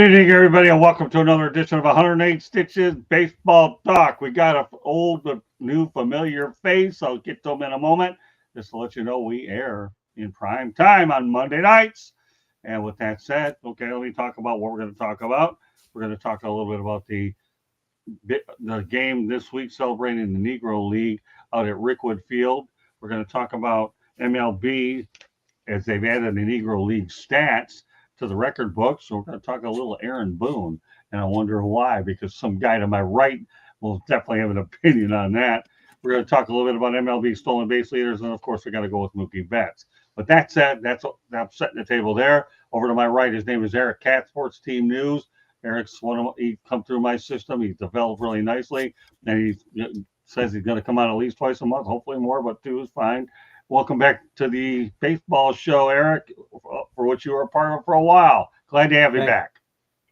evening, everybody, and welcome to another edition of 108 Stitches Baseball Talk. We got an old but new familiar face. I'll get to him in a moment. Just to let you know, we air in prime time on Monday nights. And with that said, okay, let me talk about what we're going to talk about. We're going to talk a little bit about the game this week celebrating the Negro League out at Rickwood Field. We're going to talk about MLB as they've added the Negro League stats to the record book. So we're going to talk a little Aaron Boone, and I wonder why, because some guy to my right will definitely have an opinion on that. We're going to talk a little bit about MLB stolen base leaders, and of course, we got to go with Mookie Betts. But that said, I'm setting the table there. Over to my right, his name is Eric Cat, Sports Team News. Eric's he come through my system. He's developed really nicely, and he says he's going to come out at least twice a month, hopefully more, but two is fine. Welcome back to the baseball show, Eric, for which you were a part of for a while. Glad to have you back.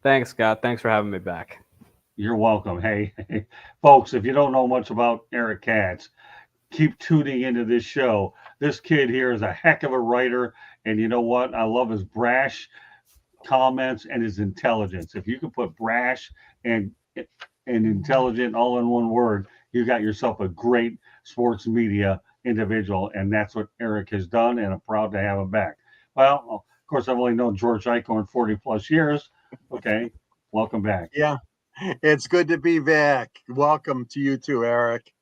Thanks, Scott. Thanks for having me back. You're welcome. Hey, folks, if you don't know much about Eric Katz, keep tuning into this show. This kid here is a heck of a writer, and you know what? I love his brash comments and his intelligence. If you can put brash and intelligent all in one word, you got yourself a great sports media individual, and that's what Eric has done, and I'm proud to have him back. Well, of course, I've only known George Eichhorn 40 plus years. Okay, welcome back. Yeah, it's good to be back. Welcome to you too, Eric.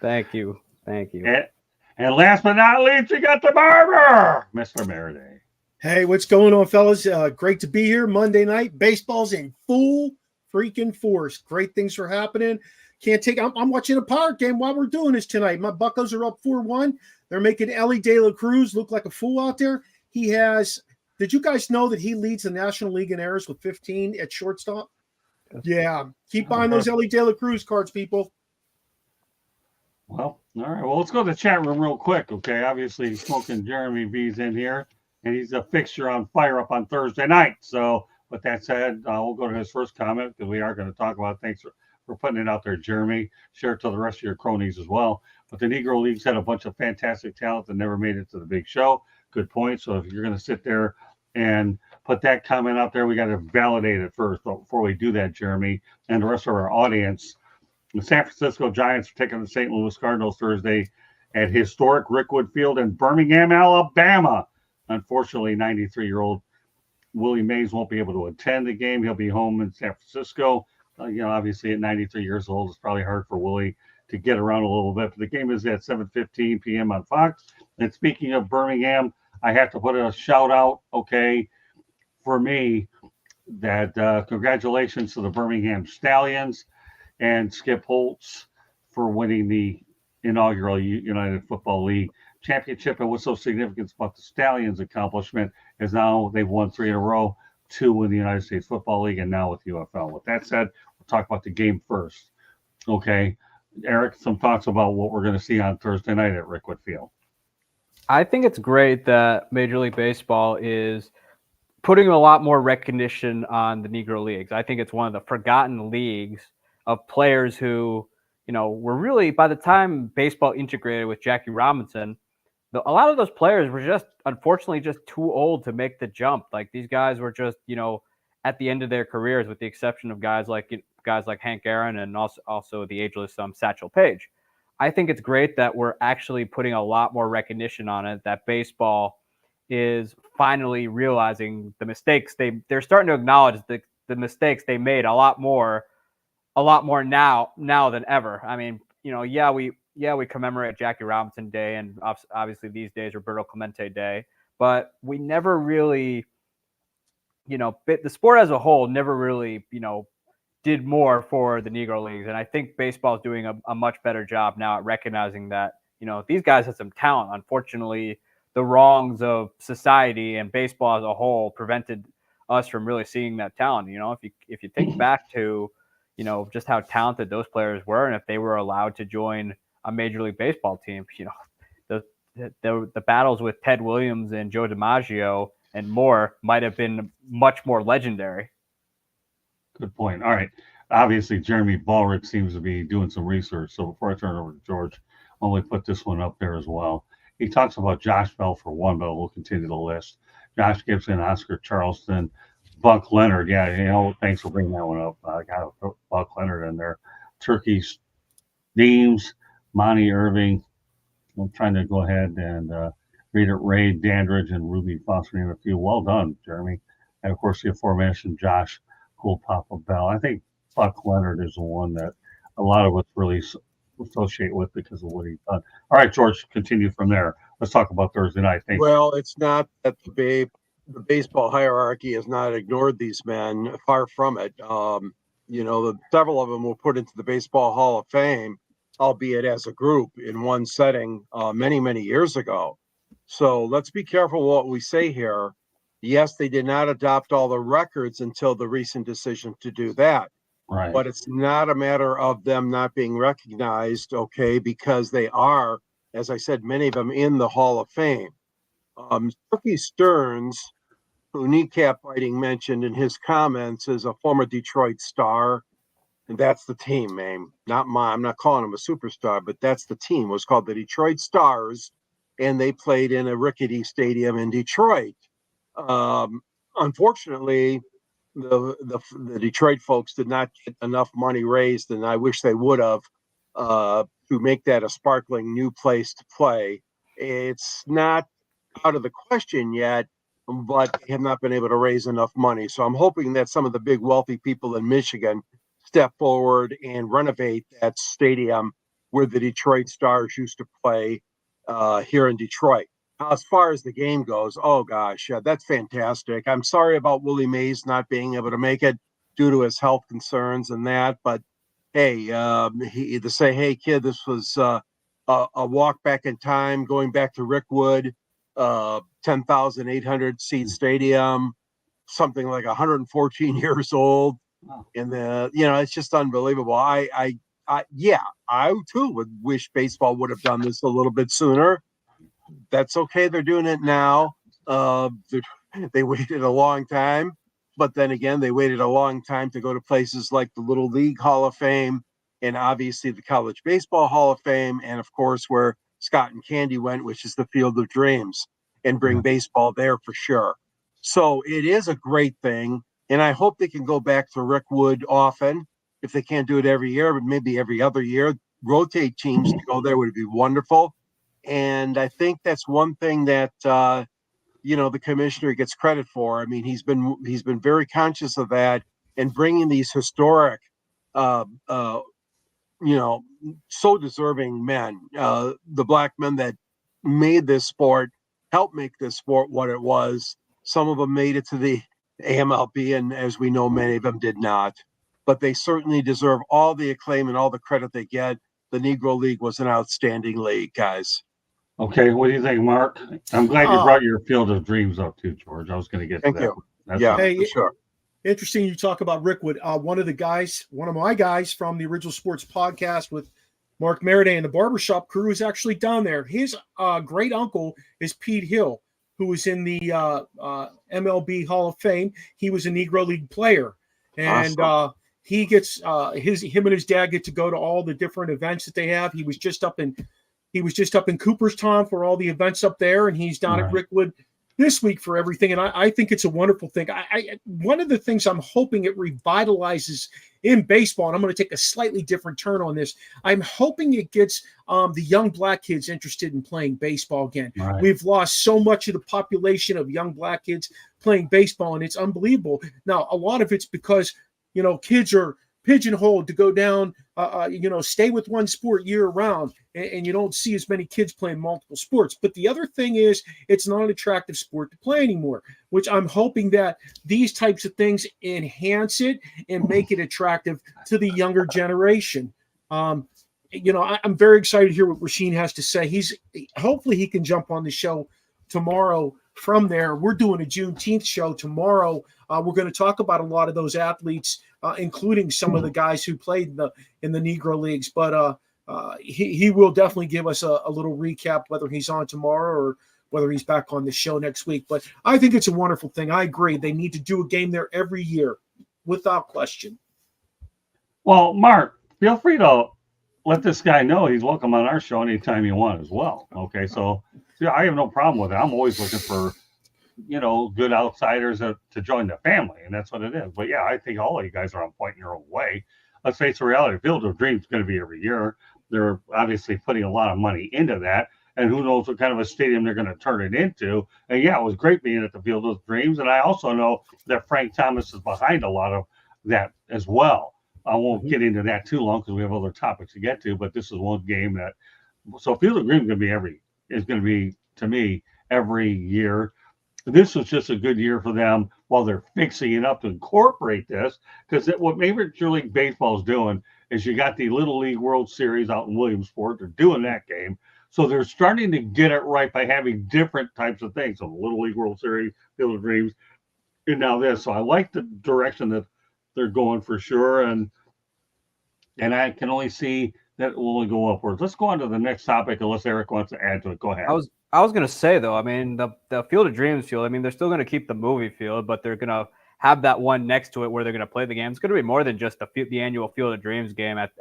Thank you. And last but not least, we got the barber, Mr. Meredith. Hey, what's going on, fellas? Great to be here. Monday night, baseball's in full freaking force. Great things are happening. I'm watching a Pirate game while we're doing this tonight. My Buccos are up 4-1. They're making Ellie De La Cruz look like a fool out there. Did you guys know that he leads the National League in errors with 15 at shortstop? Yeah. Keep buying those Ellie De La Cruz cards, people. Well, all right. Well, let's go to the chat room real quick, okay? Obviously, Smoking Jeremy B's in here, and he's a fixture on Fire Up on Thursday night. So with that said, we'll go to his first comment because we are going to talk about it. Thanks for putting it out there, Jeremy. Share it to the rest of your cronies as well. But the Negro Leagues had a bunch of fantastic talent that never made it to the big show. Good point. So if you're going to sit there and put that comment out there, we got to validate it first before we do that, Jeremy, and the rest of our audience. The San Francisco Giants are taking the St. Louis Cardinals Thursday at historic Rickwood Field in Birmingham, Alabama. Unfortunately, 93-year-old Willie Mays won't be able to attend the game. He'll be home in San Francisco. Obviously at 93 years old, it's probably hard for Willie to get around a little bit. But the game is at 7:15 p.m. on Fox. And speaking of Birmingham, I have to put a shout out, okay, for me, that congratulations to the Birmingham Stallions and Skip Holtz for winning the inaugural United Football League championship. And what's so significant about the Stallions' accomplishment is now they've won 3 in a row, 2 in the United States Football League, and now with UFL. With that said, we'll talk about the game first. Okay, Eric, some thoughts about what we're going to see on Thursday night at Rickwood Field. I think it's great that Major League Baseball is putting a lot more recognition on the Negro Leagues. I think it's one of the forgotten leagues of players who, were really, by the time baseball integrated with Jackie Robinson, a lot of those players were just, unfortunately, just too old to make the jump. Like, these guys were just, at the end of their careers, with the exception of guys like Hank Aaron and also the ageless Satchel Paige. I think it's great that we're actually putting a lot more recognition on it, that baseball is finally realizing the mistakes. They're starting to acknowledge the mistakes they made a lot more now than ever. I mean, we commemorate Jackie Robinson Day, and obviously these days Roberto Clemente Day, but we never really, the sport as a whole never really, did more for the Negro Leagues. And I think baseball is doing a much better job now at recognizing that, these guys have some talent. Unfortunately, the wrongs of society and baseball as a whole prevented us from really seeing that talent. If you think back to, just how talented those players were, and if they were allowed to join a Major League Baseball team, the battles with Ted Williams and Joe DiMaggio and more might have been much more legendary. Good point. All right. Obviously, Jeremy Ballrich seems to be doing some research. So before I turn it over to George, I'll only put this one up there as well. He talks about Josh Bell for one, but we'll continue the list. Josh Gibson, Oscar Charleston, Buck Leonard. Yeah, thanks for bringing that one up. I got to put Buck Leonard in there. Turkey Deems, Monty Irving. I'm trying to go ahead and read it. Ray Dandridge and Ruby Foster, name a few. Well done, Jeremy. And of course, the aforementioned Josh Cool Papa Bell. I think Buck Leonard is the one that a lot of us really associate with because of what he's done. All right, George, continue from there. Let's talk about Thursday night. Thanks. Well, it's not that the baseball hierarchy has not ignored these men. Far from it. Several of them were put into the Baseball Hall of Fame, albeit as a group in one setting many, many years ago. So let's be careful what we say here. Yes, they did not adopt all the records until the recent decision to do that. Right. But it's not a matter of them not being recognized, okay, because they are, as I said, many of them in the Hall of Fame. Turkey Stearns, who Kneecap Fighting mentioned in his comments, is a former Detroit Star. And that's the team name, not mine. I'm not calling him a superstar, but that's the team. It was called the Detroit Stars, and they played in a rickety stadium in Detroit. Unfortunately, the Detroit folks did not get enough money raised, and I wish they would have, to make that a sparkling new place to play. It's not out of the question yet, but they have not been able to raise enough money. So I'm hoping that some of the big wealthy people in Michigan step forward and renovate that stadium where the Detroit Stars used to play here in Detroit. As far as the game goes, oh gosh, that's fantastic. I'm sorry about Willie Mays not being able to make it due to his health concerns and that, but hey, to say, hey kid, this was a walk back in time, going back to Rickwood, 10,800 seat stadium, something like 114 years old. Wow. And it's just unbelievable. I too would wish baseball would have done this a little bit sooner. That's okay. They're doing it now. They waited a long time, but then again, they waited a long time to go to places like the Little League Hall of Fame and obviously the College Baseball Hall of Fame. And of course, where Scott and Candy went, which is the Field of Dreams, and bring baseball there for sure. So it is a great thing. And I hope they can go back to Rickwood often. If they can't do it every year, but maybe every other year, rotate teams to go there would be wonderful. And I think that's one thing that, the commissioner gets credit for. I mean, he's been very conscious of that and bringing these historic, so deserving men, the black men that made this sport, helped make this sport what it was. Some of them made it to the AMLB, and as we know, many of them did not. But they certainly deserve all the acclaim and all the credit they get. The Negro League was an outstanding league, guys. Okay, what do you think, Mark? I'm glad you brought your Field of Dreams up too, George. I was going to get to that. Thank you. That's Yeah, Hey, for sure. Interesting you talk about Rickwood. One of my guys from the Original Sports Podcast with Mark Meriday and the Barbershop Crew is actually down there. His great uncle is Pete Hill, who was in the MLB Hall of Fame. He was a Negro League player. And Awesome. he gets him and his dad get to go to all the different events that they have. He was just up in Cooperstown for all the events up there, and he's down at Rickwood this week for everything. And I think it's a wonderful thing. One of the things I'm hoping it revitalizes in baseball, and I'm going to take a slightly different turn on this. I'm hoping it gets the young black kids interested in playing baseball again. Right. We've lost so much of the population of young black kids playing baseball, and it's unbelievable. Now, a lot of it's because, kids are pigeonholed to go down, stay with one sport year round, and you don't see as many kids playing multiple sports. But the other thing is, it's not an attractive sport to play anymore, which I'm hoping that these types of things enhance it and make it attractive to the younger generation. I'm very excited to hear what Rasheen has to say. Hopefully he can jump on the show tomorrow. From there, we're doing a Juneteenth show tomorrow. We're going to talk about a lot of those athletes, including some of the guys who played in the Negro Leagues. But he will definitely give us a little recap, whether he's on tomorrow or whether he's back on the show next week. But I think it's a wonderful thing. I agree. They need to do a game there every year, without question. Well, Mark, feel free to let this guy know he's welcome on our show anytime you want as well. Okay, so I have no problem with it. I'm always looking for good outsiders to join the family, and that's what it is. But yeah, I think all of you guys are on point in your own way. Let's face the reality: Field of Dreams is going to be every year. They're obviously putting a lot of money into that, and who knows what kind of a stadium they're going to turn it into. And yeah, it was great being at the Field of Dreams, and I also know that Frank Thomas is behind a lot of that as well. I won't get into that too long because we have other topics to get to, but this is one game that. So Field of Dreams is going to be to me every year. This was just a good year for them while they're fixing it up to incorporate this, because what Major League Baseball is doing is you got the Little League World Series out in Williamsport. They're doing that game. So they're starting to get it right by having different types of things. So the Little League World Series, Field of Dreams, and now this. So I like the direction that they're going for sure. And I can only see that it will only go upwards. Let's go on to the next topic unless Eric wants to add to it. Go ahead. I was going to say, though, I mean, the Field of Dreams field, I mean, they're still going to keep the movie field, but they're going to have that one next to it where they're going to play the game. It's going to be more than just the annual Field of Dreams game at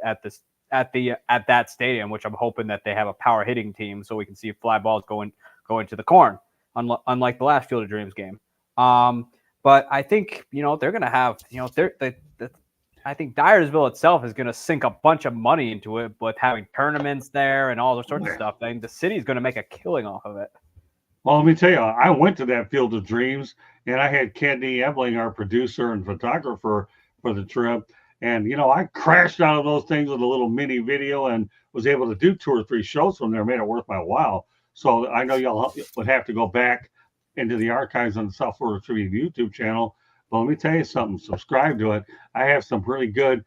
that stadium, which I'm hoping that they have a power hitting team so we can see fly balls going to the corn, unlike the last Field of Dreams game. But I think, they're going to have, I think Dyersville itself is going to sink a bunch of money into it, with having tournaments there and all those sorts of stuff. I think the city is going to make a killing off of it. Well, let me tell you, I went to that Field of Dreams, and I had Candy Ebling, our producer and photographer, for the trip. And, I crashed out of those things with a little mini video and was able to do 2 or 3 shows from there, made it worth my while. So I know y'all would have to go back into the archives on the South Florida Tribune YouTube channel. But let me tell you something, subscribe to it. I have some really good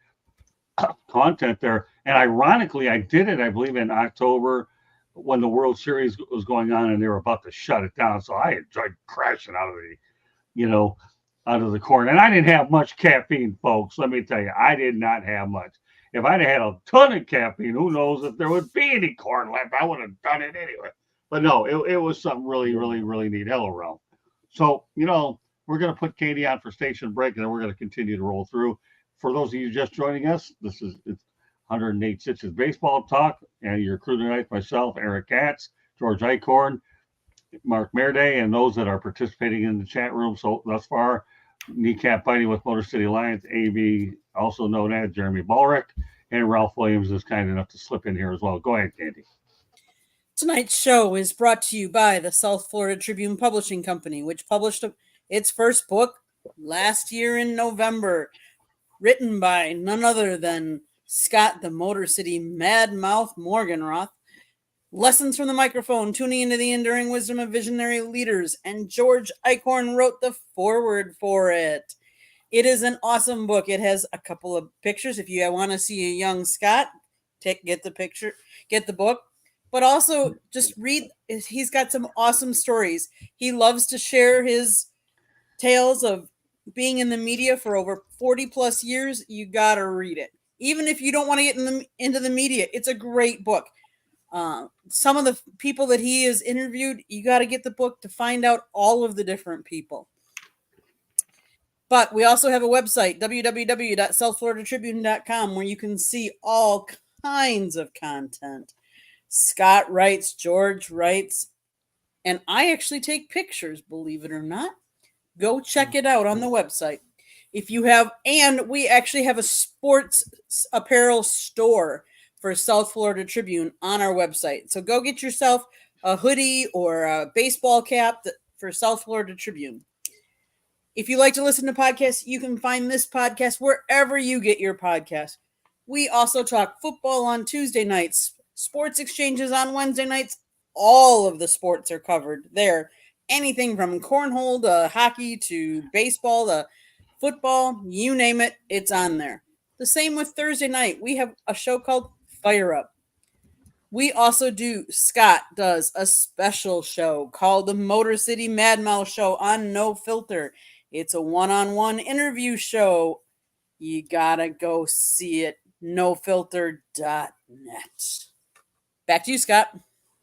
content there. And ironically, I did it, I believe, in October when the World Series was going on and they were about to shut it down. So I enjoyed crashing out of the corn. And I didn't have much caffeine, folks. Let me tell you, I did not have much. If I'd had a ton of caffeine, who knows if there would be any corn left. I would have done it anyway. But no, it was something really, really, really neat. Hello, Ralph. So, we're going to put Katie on for station break, and then we're going to continue to roll through. For those of you just joining us, it's 108 Stitches Baseball Talk, and your crew tonight, myself, Eric Katz, George Eichhorn, Mark Merday, and those that are participating in the chat room so thus far, Kneecap Fighting with Motor City Alliance, AB, also known as Jeremy Ballrick, and Ralph Williams is kind enough to slip in here as well. Go ahead, Candy. Tonight's show is brought to you by the South Florida Tribune Publishing Company, which published its first book last year in November, written by none other than Scott the Motor City Mad Mouth Morganroth. Lessons from the Microphone, tuning into the enduring wisdom of visionary leaders, and George Eichhorn wrote the foreword for it. It is an awesome book. It has a couple of pictures. If you want to see a young Scott, get the picture, get the book. But also just read. He's got some awesome stories. He loves to share his tales of being in the media for over 40 plus years. You got to read it. Even if you don't want to get into the media, it's a great book. Some of the people that he has interviewed, you got to get the book to find out all of the different people. But we also have a website, www.southfloridatribune.com, where you can see all kinds of content. Scott writes, George writes, and I actually take pictures, believe it or not. Go check it out on the website. And we actually have a sports apparel store for South Florida Tribune on our website. So go get yourself a hoodie or a baseball cap for South Florida Tribune. If you like to listen to podcasts, you can find this podcast wherever you get your podcast. We also talk football on Tuesday nights, sports exchanges on Wednesday nights. All of the sports are covered there. Anything from cornhole to hockey to baseball to football, you name it, it's on there. The same with Thursday night. We have a show called Fire Up. Scott does a special show called the Motor City Mad Mouth Show on No Filter. It's a one-on-one interview show. You gotta go see it. NoFilter.net. Back to you, Scott.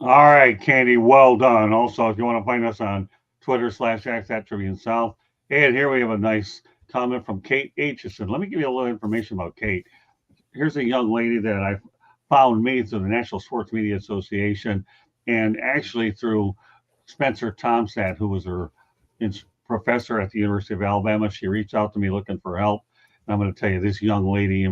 All right, Candy, well done. Also, if you want to find us on Twitter /Tribune South. And here we have a nice comment from Kate Aitchison. Let me give you a little information about Kate. Here's a young lady that I found me through the National Sports Media Association, and actually through Spencer Tomstad, who was her professor at the University of Alabama. She reached out to me looking for help. And I'm going to tell you, this young lady,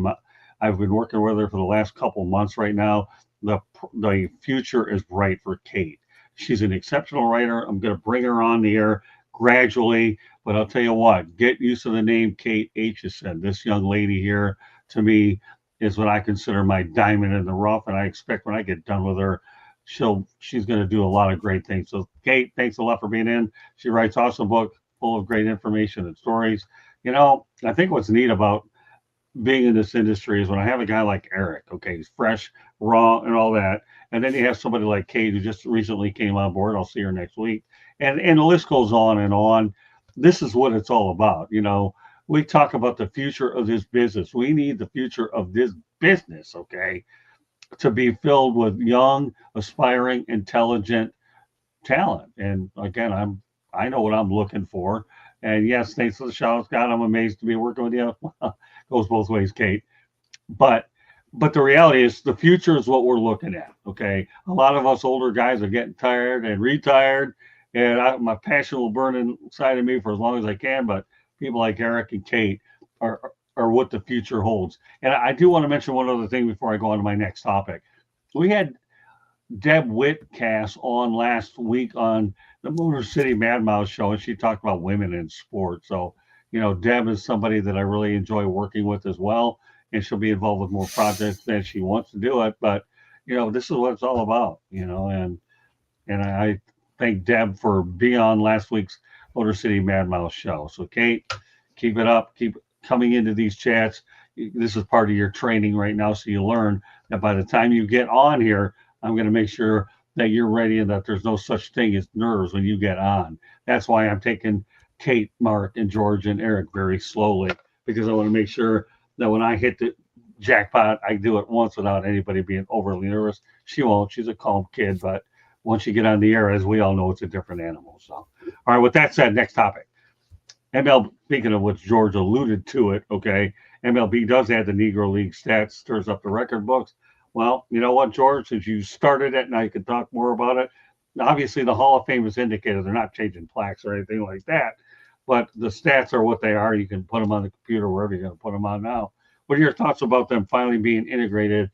I've been working with her for the last couple months right now. The future is bright for Kate. She's an exceptional writer. I'm going to bring her on the air gradually, but I'll tell you what, get used to the name Kate Aitchison. This young lady here, to me, is what I consider my diamond in the rough, and I expect when I get done with her, she's going to do a lot of great things. So, Kate, thanks a lot for being in. She writes awesome book full of great information and stories. You know, I think what's neat about being in this industry is when I have a guy like Eric, okay, he's fresh, raw, and all that. And then you have somebody like Kate who just recently came on board. I'll see her next week. And the list goes on and on. This is what it's all about. You know, we talk about the future of this business. We need the future of this business, okay, to be filled with young, aspiring, intelligent talent. And again, I know what I'm looking for. And yes, thanks for the shout, Scott. I'm amazed to be working with you. Goes both ways, Kate. But the reality is the future is what we're looking at. Okay. A lot of us older guys are getting tired and retired. And my passion will burn inside of me for as long as I can. But people like Eric and Kate are what the future holds. And I do want to mention one other thing before I go on to my next topic. We had Deb Whitcast on last week on the Motor City Mad Mouse show, and she talked about women in sports. So, you know, Deb is somebody that I really enjoy working with as well, and she'll be involved with more projects than she wants to do it. But, you know, this is what it's all about, you know, and I thank Deb for being on last week's Motor City Mad Mouse show. So, Kate, keep it up. Keep coming into these chats. This is part of your training right now, so you learn that by the time you get on here, I'm going to make sure that you're ready and that there's no such thing as nerves when you get on. That's why I'm taking Kate, Mark, and George and Eric very slowly, because I want to make sure that when I hit the jackpot, I do it once without anybody being overly nervous. She won't. She's a calm kid, but once you get on the air, as we all know, it's a different animal. So, all right, with that said, next topic. Speaking of which George alluded to it, okay, MLB does add the Negro League stats, stirs up the record books. Well, you know what, George, since you started it, now you can talk more about it. Obviously, the Hall of Fame is indicated. They're not changing plaques or anything like that, but the stats are what they are. You can put them on the computer wherever you're going to put them on now. What are your thoughts about them finally being integrated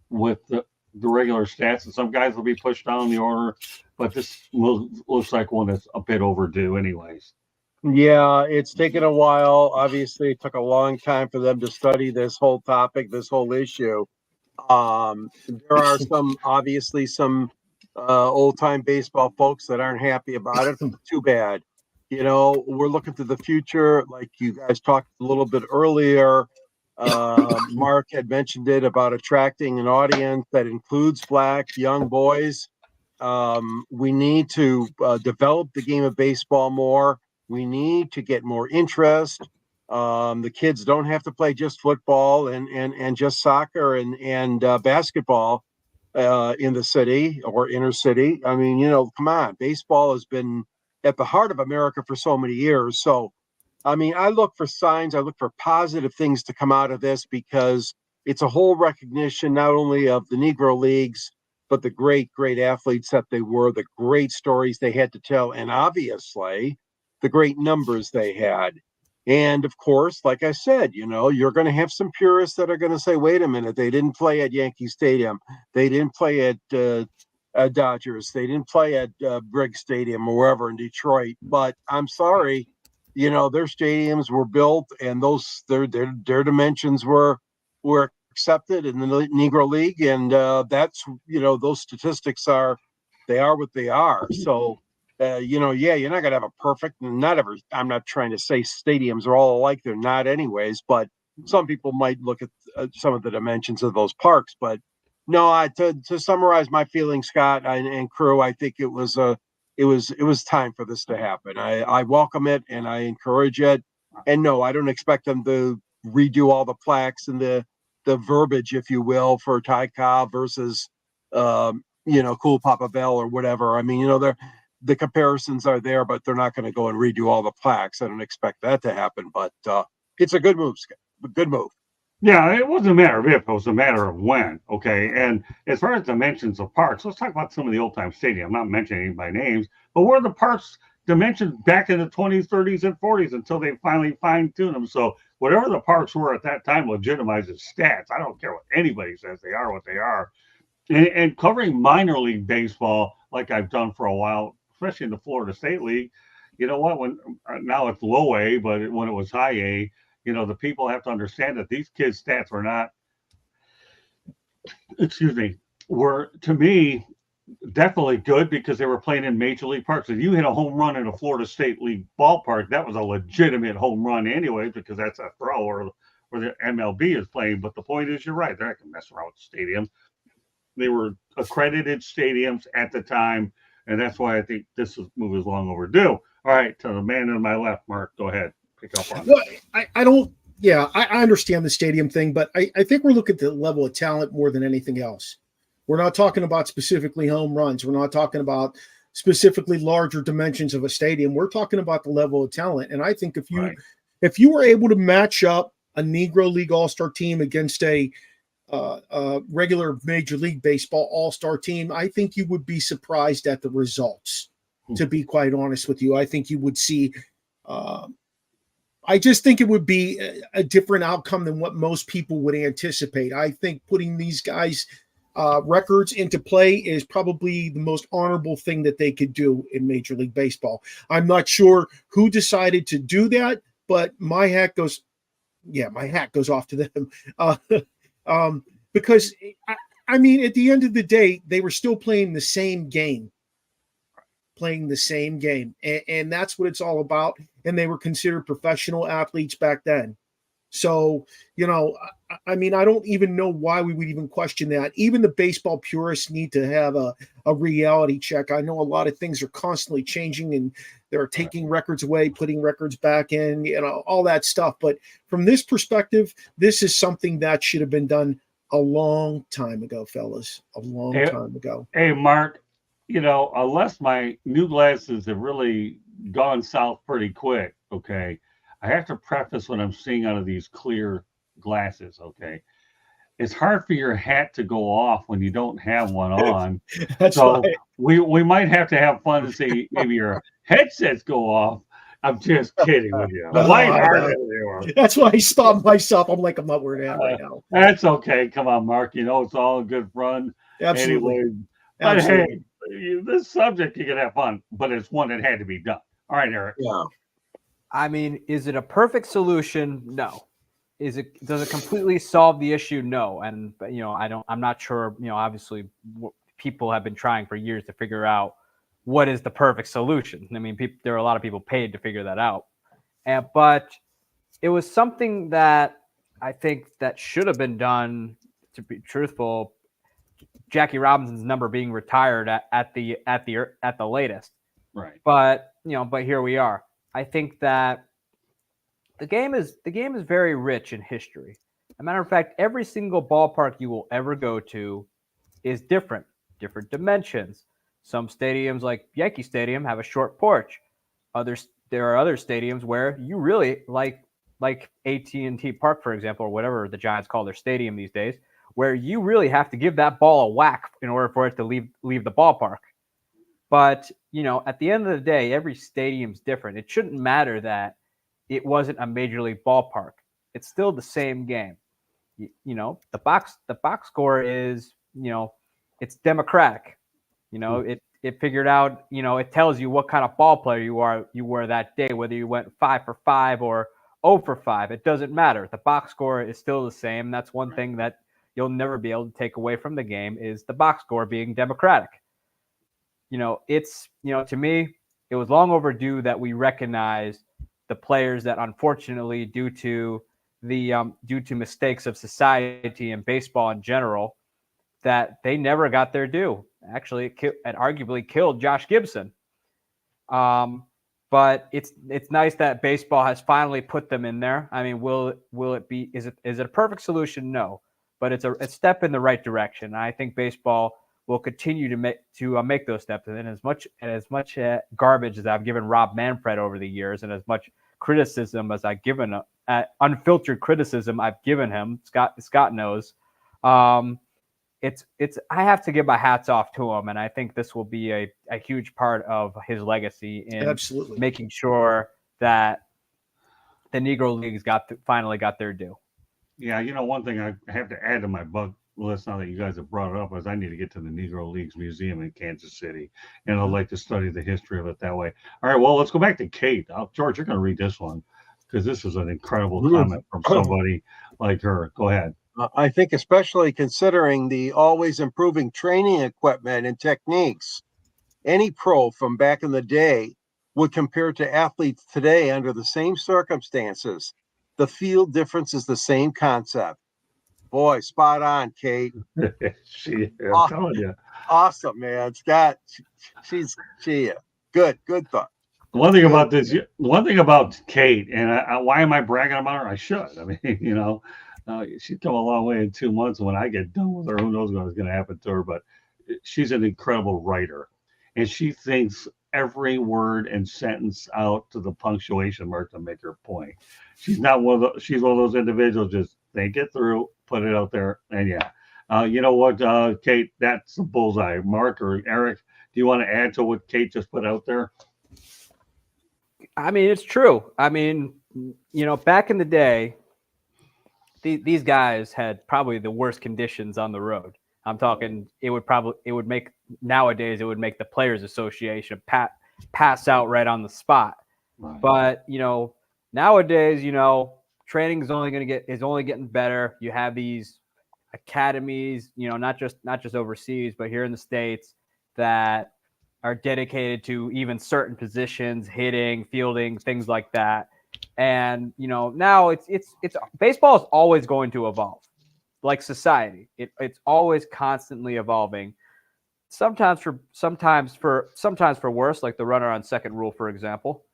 with the regular stats? And some guys will be pushed down the order, but this looks like one that's a bit overdue anyways. Yeah, it's taken a while. Obviously, it took a long time for them to study this whole topic, this whole issue. There are some old time baseball folks that aren't happy about it. Too bad. You know, we're looking to the future, like you guys talked a little bit earlier. Mark had mentioned it about attracting an audience that includes black young boys. We need to develop the game of baseball more. We need to get more interest. The kids don't have to play just football and just soccer and basketball in the city or inner city. I mean, you know, come on, baseball has been at the heart of America for so many years. So, I mean, I look for signs, I look for positive things to come out of this, because it's a whole recognition not only of the Negro Leagues, but the great athletes that they were, the great stories they had to tell, and obviously the great numbers they had. And of course, like I said, you know, you're going to have some purists that are going to say, wait a minute, they didn't play at Yankee Stadium. They didn't play at Dodgers. They didn't play at Briggs Stadium or wherever in Detroit. But I'm sorry, you know, their stadiums were built and their dimensions were accepted in the Negro League. And that's, you know, those statistics are what they are. So, you know, yeah, you're not going to have a perfect, I'm not trying to say stadiums are all alike. They're not anyways, but some people might look at some of the dimensions of those parks. But no, to summarize my feelings, Scott and crew, I think it was time for this to happen. I welcome it and I encourage it. And no, I don't expect them to redo all the plaques and the verbiage, if you will, for Ty Cobb versus, you know, Cool Papa Bell or whatever. I mean, you know, the comparisons are there, but they're not going to go and redo all the plaques. I don't expect that to happen, but it's a good move, Scott. Good move. Yeah, it wasn't a matter of if, it was a matter of when. Okay. And as far as dimensions of parks, let's talk about some of the old time stadium. I'm not mentioning any by names, but where the parks dimensions back in the 20s, 30s, and 40s until they finally fine-tune them. So whatever the parks were at that time legitimizes stats. I don't care what anybody says. They are what they are. And covering minor league baseball, like I've done for a while, especially in the Florida State League, you know what? When now it's low A, but when it was high A, you know, the people have to understand that these kids' stats were not, excuse me, were to me definitely good because they were playing in major league parks. If you hit a home run in a Florida State League ballpark, that was a legitimate home run anyway, because that's a throw or the MLB is playing. But the point is, you're right. They're not going to mess around with stadiums. They were accredited stadiums at the time, and that's why I think this move is long overdue. All right, to the man on my left, Mark, go ahead. Pick up on Well, I don't. Yeah, I understand the stadium thing, but I think we're looking at the level of talent more than anything else. We're not talking about specifically home runs. We're not talking about specifically larger dimensions of a stadium. We're talking about the level of talent. And I think if you were able to match up a Negro League All-Star team against a regular Major League Baseball All-Star team, I think you would be surprised at the results. To be quite honest with you, I think you would see. I just think it would be a different outcome than what most people would anticipate. I think putting these guys' records into play is probably the most honorable thing that they could do in Major League Baseball. I'm not sure who decided to do that, but my hat goes off to them. Because I mean, at the end of the day, they were still playing the same game. And that's what it's all about. And they were considered professional athletes back then. So, you know, I mean, I don't even know why we would even question that. Even the baseball purists need to have a reality check. I know a lot of things are constantly changing and they're taking records away, putting records back in, you know, all that stuff. But from this perspective, this is something that should have been done a long time ago, fellas, a long time ago. Hey, Mark, you know, unless my new glasses have really gone south pretty quick, okay, I have to preface what I'm seeing out of these clear glasses, okay? It's hard for your hat to go off when you don't have one on. That's so right. we might have to have fun and say maybe your headsets go off. I'm just kidding with you. That's why I stopped myself. I'm like, I'm not wearing that right now. That's okay. Come on, Mark. You know, it's all good fun. Absolutely. Anyway, but hey, this subject, you can have fun, but it's one that had to be done. All right, Eric. Yeah. I mean, is it a perfect solution? No. Does it completely solve the issue? No. And, you know, I'm not sure, you know, obviously people have been trying for years to figure out what is the perfect solution. I mean, there are a lot of people paid to figure that out. But it was something that I think that should have been done, to be truthful. Jackie Robinson's number being retired at the latest. Right. But, you know, but here we are. I think that the game is very rich in history. As a matter of fact, every single ballpark you will ever go to is different dimensions. Some stadiums like Yankee Stadium have a short porch. There are other stadiums where you really like AT&T Park, for example, or whatever the Giants call their stadium these days, where you really have to give that ball a whack in order for it to leave the ballpark. But, you know, at the end of the day, every stadium's different. It shouldn't matter that it wasn't a major league ballpark. It's still the same game. You know, the box score is, you know, it's democratic. You know, it figured out, you know, it tells you what kind of ball player you were that day, whether you went 5 for 5 or 0 for 5. It doesn't matter. The box score is still the same. That's one thing that you'll never be able to take away from the game is the box score being democratic. You know, it's, you know, to me, it was long overdue that we recognize the players that unfortunately due to mistakes of society and baseball in general, that they never got their due. Actually, it arguably killed Josh Gibson. But it's nice that baseball has finally put them in there. I mean, will it be? Is it a perfect solution? No, but it's a step in the right direction. And I think baseball will continue to make those steps. And as much garbage as I've given Rob Manfred over the years, and as much criticism as I've given, unfiltered criticism I've given him, Scott knows. it's I have to give my hats off to him, and I think this will be a huge part of his legacy in Absolutely. making sure that the Negro Leagues finally got their due. Yeah, one thing I have to add to my bucket list now that you guys have brought it up is I need to get to the Negro Leagues Museum in Kansas City, and I'd like to study the history of it that way. All right, well, let's go back to Kate. George, you're going to read this one because this is an incredible comment from somebody like her. Go ahead. I think especially considering the always improving training equipment and techniques, any pro from back in the day would compare to athletes today under the same circumstances. The field difference is the same concept. Boy, spot on, Kate. I'm telling you. Awesome, man. Scott, she's good thought. One thing about this, one thing about Kate, and why am I bragging about her? I should. I mean, she's come a long way in 2 months. When I get done with her, who knows what's going to happen to her? But she's an incredible writer, and she thinks every word and sentence out to the punctuation mark to make her point. She's not one of she's one of those individuals just think it through, put it out there, and you know what, Kate, that's the bullseye. Mark or Eric, do you want to add to what Kate just put out there? I mean, it's true. I mean, back in the day, these guys had probably the worst conditions on the road. I'm talking, nowadays it would make the Players Association pass out right on the spot. Right. But, nowadays, training is only getting better. You have these academies, not just overseas, but here in the States that are dedicated to even certain positions, hitting, fielding, things like that. And, now it's baseball is always going to evolve. Like society, it's always constantly evolving. Sometimes for worse, like the runner on second rule, for example,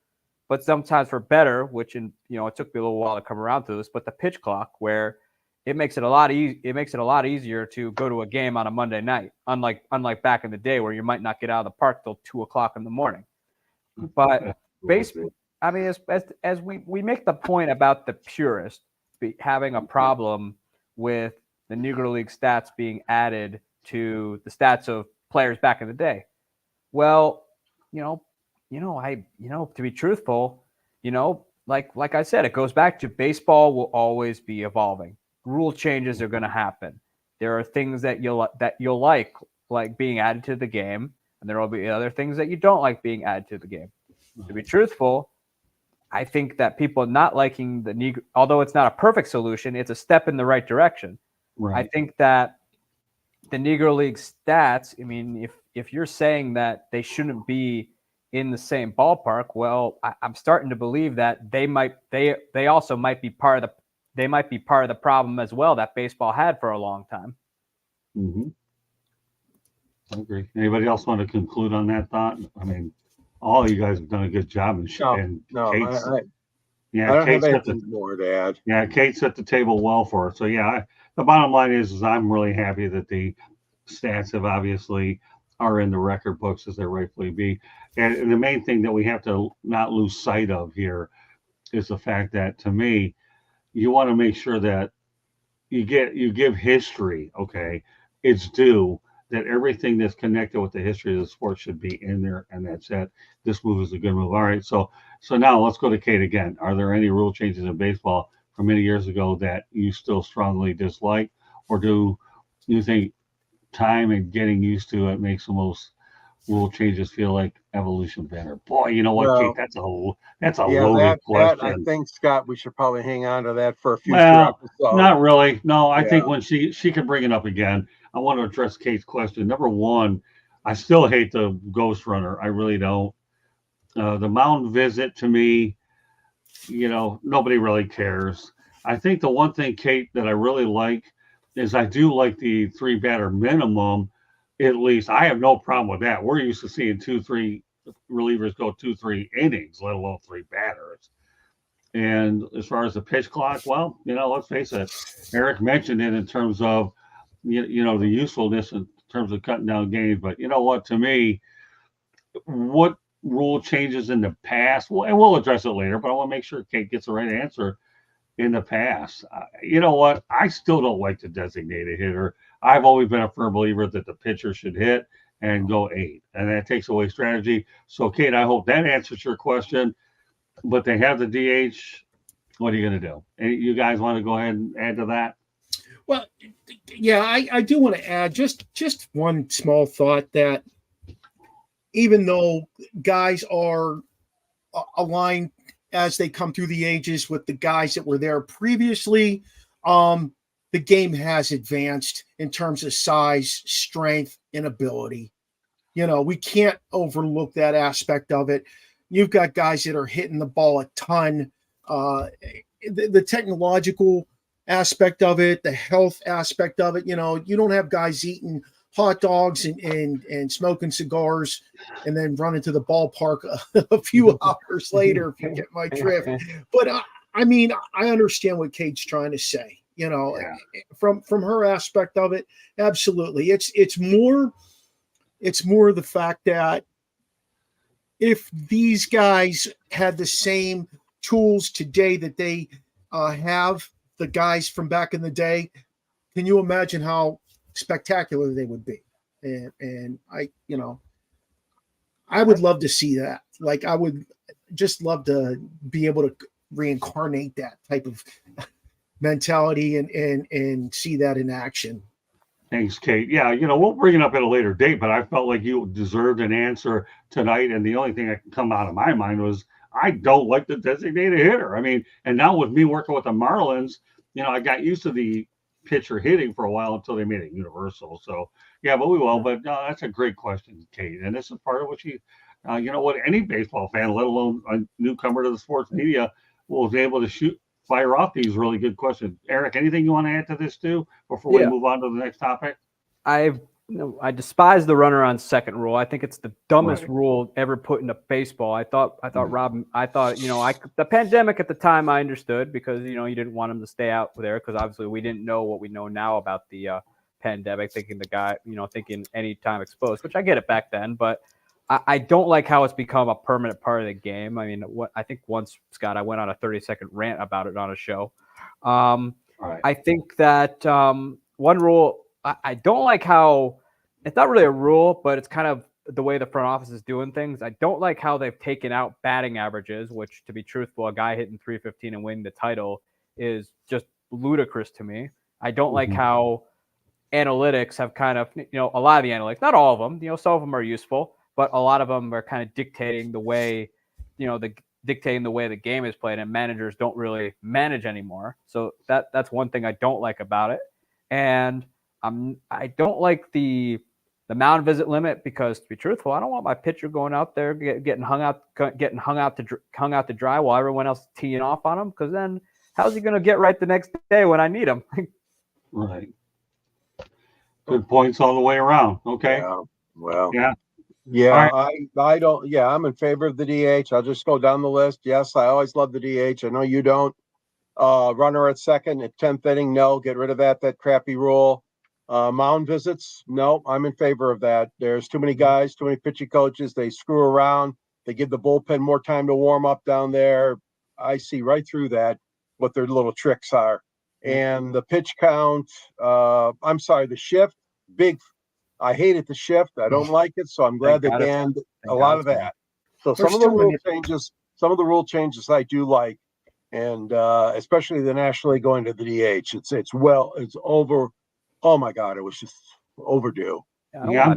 but sometimes for better, which it took me a little while to come around to this, but the pitch clock, where it makes it a lot easier to go to a game on a Monday night, unlike back in the day where you might not get out of the park till 2:00 in the morning. But baseball, I mean, as we make the point about the purist having a problem with the Negro League stats being added to the stats of players back in the day. Well, to be truthful, like I said, it goes back to baseball will always be evolving. Rule changes are going to happen. There are things that you'll like being added to the game, and there will be other things that you don't like being added to the game. To be truthful, I think that people not liking the Negro, although it's not a perfect solution, it's a step in the right direction. Right. I think that the Negro League stats, I mean, if you're saying that they shouldn't be in the same ballpark, well, I'm starting to believe that they also might be part of the problem as well that baseball had for a long time. Mm-hmm. I agree. Anybody else want to conclude on that thought? I mean, all of you guys have done a good job. I don't have anything more to add. Yeah, Kate set the table well for her. So, the bottom line is I'm really happy that the stats have obviously are in the record books as they rightfully be. And the main thing that we have to not lose sight of here is the fact that, to me, you want to make sure that you give history, okay, its due, that everything that's connected with the history of the sport should be in there, and that's it. This move is a good move. All right, so now let's go to Kate again. Are there any rule changes in baseball from many years ago that you still strongly dislike, or do you think time and getting used to it makes the most rule changes feel like evolution better? Boy, you know what, Kate? That's a loaded question. I think, Scott, we should probably hang on to that for a future episode. Not really. No, I think when she can bring it up again. I want to address Kate's question. Number one, I still hate the ghost runner. I really don't. The mound visit, to me, nobody really cares. I think the one thing, Kate, that I really like is I do like the 3-batter minimum. At least I have no problem with that. We're used to seeing 2-3 relievers go 2-3 innings, let alone 3 batters. And as far as the pitch clock, well, let's face it. Eric mentioned it in terms of the usefulness in terms of cutting down games. But you know what? To me, what rule changes in the past? Well, and we'll address it later. But I want to make sure Kate gets the right answer. In the past, you know what? I still don't like the designated hitter. I've always been a firm believer that the pitcher should hit and go 8, and that takes away strategy. So, Kate, I hope that answers your question. But they have the DH. What are you going to do? You guys want to go ahead and add to that? Well, yeah, I do want to add just one small thought that even though guys are aligned as they come through the ages with the guys that were there previously, the game has advanced in terms of size, strength, and ability. We can't overlook that aspect of it. You've got guys that are hitting the ball a ton. The technological aspect of it, the health aspect of it, you don't have guys eating hot dogs and smoking cigars and then running to the ballpark a few hours later, if you get my drift. But I mean, I understand what Kate's trying to say, from her aspect of it. Absolutely. It's more the fact that if these guys had the same tools today that they have, the guys from back in the day, can you imagine how spectacular they would be? And I would love to see that. Like, I would just love to be able to reincarnate that type of mentality and see that in action. Thanks, Kate. Yeah, we'll bring it up at a later date, but I felt like you deserved an answer tonight. And the only thing that can come out of my mind was I don't like the designated hitter. I mean, and now with me working with the Marlins, I got used to the pitcher hitting for a while until they made it universal. So, yeah, but we will. But that's a great question, Kate. And this is part of what what any baseball fan, let alone a newcomer to the sports media, will be able to fire off these really good questions. Eric, anything you want to add to this too before we move on to the next topic? I despise the runner on second rule. I think it's the dumbest rule ever put into baseball. I thought Rob, the pandemic at the time I understood because, you didn't want him to stay out there because obviously we didn't know what we know now about the pandemic, thinking the guy, thinking anytime exposed, which I get it back then, but I don't like how it's become a permanent part of the game. I mean, I think once, Scott, I went on a 30-second rant about it on a show. Right. I think that one rule, I don't like how it's not really a rule, but it's kind of the way the front office is doing things. I don't like how they've taken out batting averages, which, to be truthful, a guy hitting 315 and winning the title is just ludicrous to me. I don't like how analytics have kind of, a lot of the analytics, not all of them, some of them are useful, but a lot of them are kind of dictating the way, dictating the way the game is played, and managers don't really manage anymore. So that's one thing I don't like about it. And I don't like the mound visit limit because, to be truthful, I don't want my pitcher going out there getting hung out to dry while everyone else is teeing off on him. Because then, how's he going to get right the next day when I need him? Right. Good points all the way around. Okay. Yeah. Well. Yeah. Yeah, I don't. Yeah, I'm in favor of the DH. I'll just go down the list. Yes, I always love the DH. I know you don't. Runner at second at 10th inning. No, get rid of that crappy rule. Mound visits. No, I'm in favor of that. There's too many guys, too many pitching coaches. They screw around. They give the bullpen more time to warm up down there. I see right through that what their little tricks are. And the pitch count. The shift. I hated the shift. I don't like it, so I'm glad they banned a lot of that. So some of the rule changes I do like, and especially the National League going to the DH. It's over. Oh my God, it was just overdue. I'm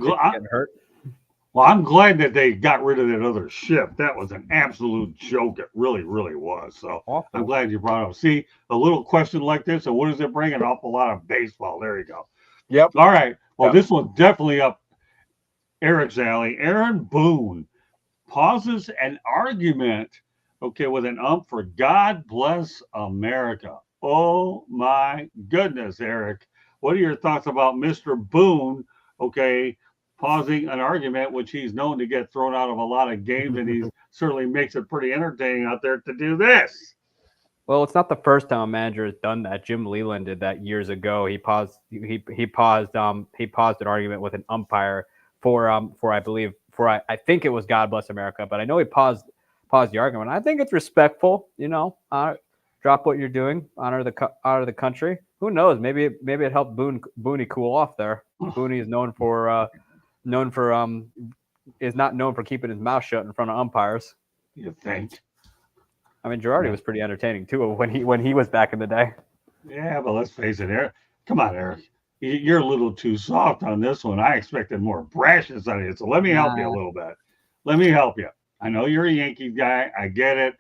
glad that they got rid of that other shift. That was an absolute joke. It really, really was. So awful. I'm glad you brought it up. See, a little question like this, and what does it bring? An awful lot of baseball. There you go. Yep. All right. Well, this one's definitely up Eric's alley. Aaron Boone pauses an argument, with an ump for God Bless America. Oh, my goodness, Eric. What are your thoughts about Mr. Boone, pausing an argument, which he's known to get thrown out of a lot of games, and he certainly makes it pretty entertaining out there to do this? Well, it's not the first time a manager has done that. Jim Leland did that years ago. He paused an argument with an umpire for I think it was God Bless America, but I know he paused the argument. I think it's respectful, drop what you're doing, honor the country. Who knows? Maybe it helped Booney cool off there. Booney is known for is not known for keeping his mouth shut in front of umpires. You think? I mean, Girardi was pretty entertaining too when he was back in the day. Yeah, but let's face it, Eric. Come on, Eric. You're a little too soft on this one. I expected more brashness on you. So let me help you a little bit. Let me help you. I know you're a Yankees guy. I get it.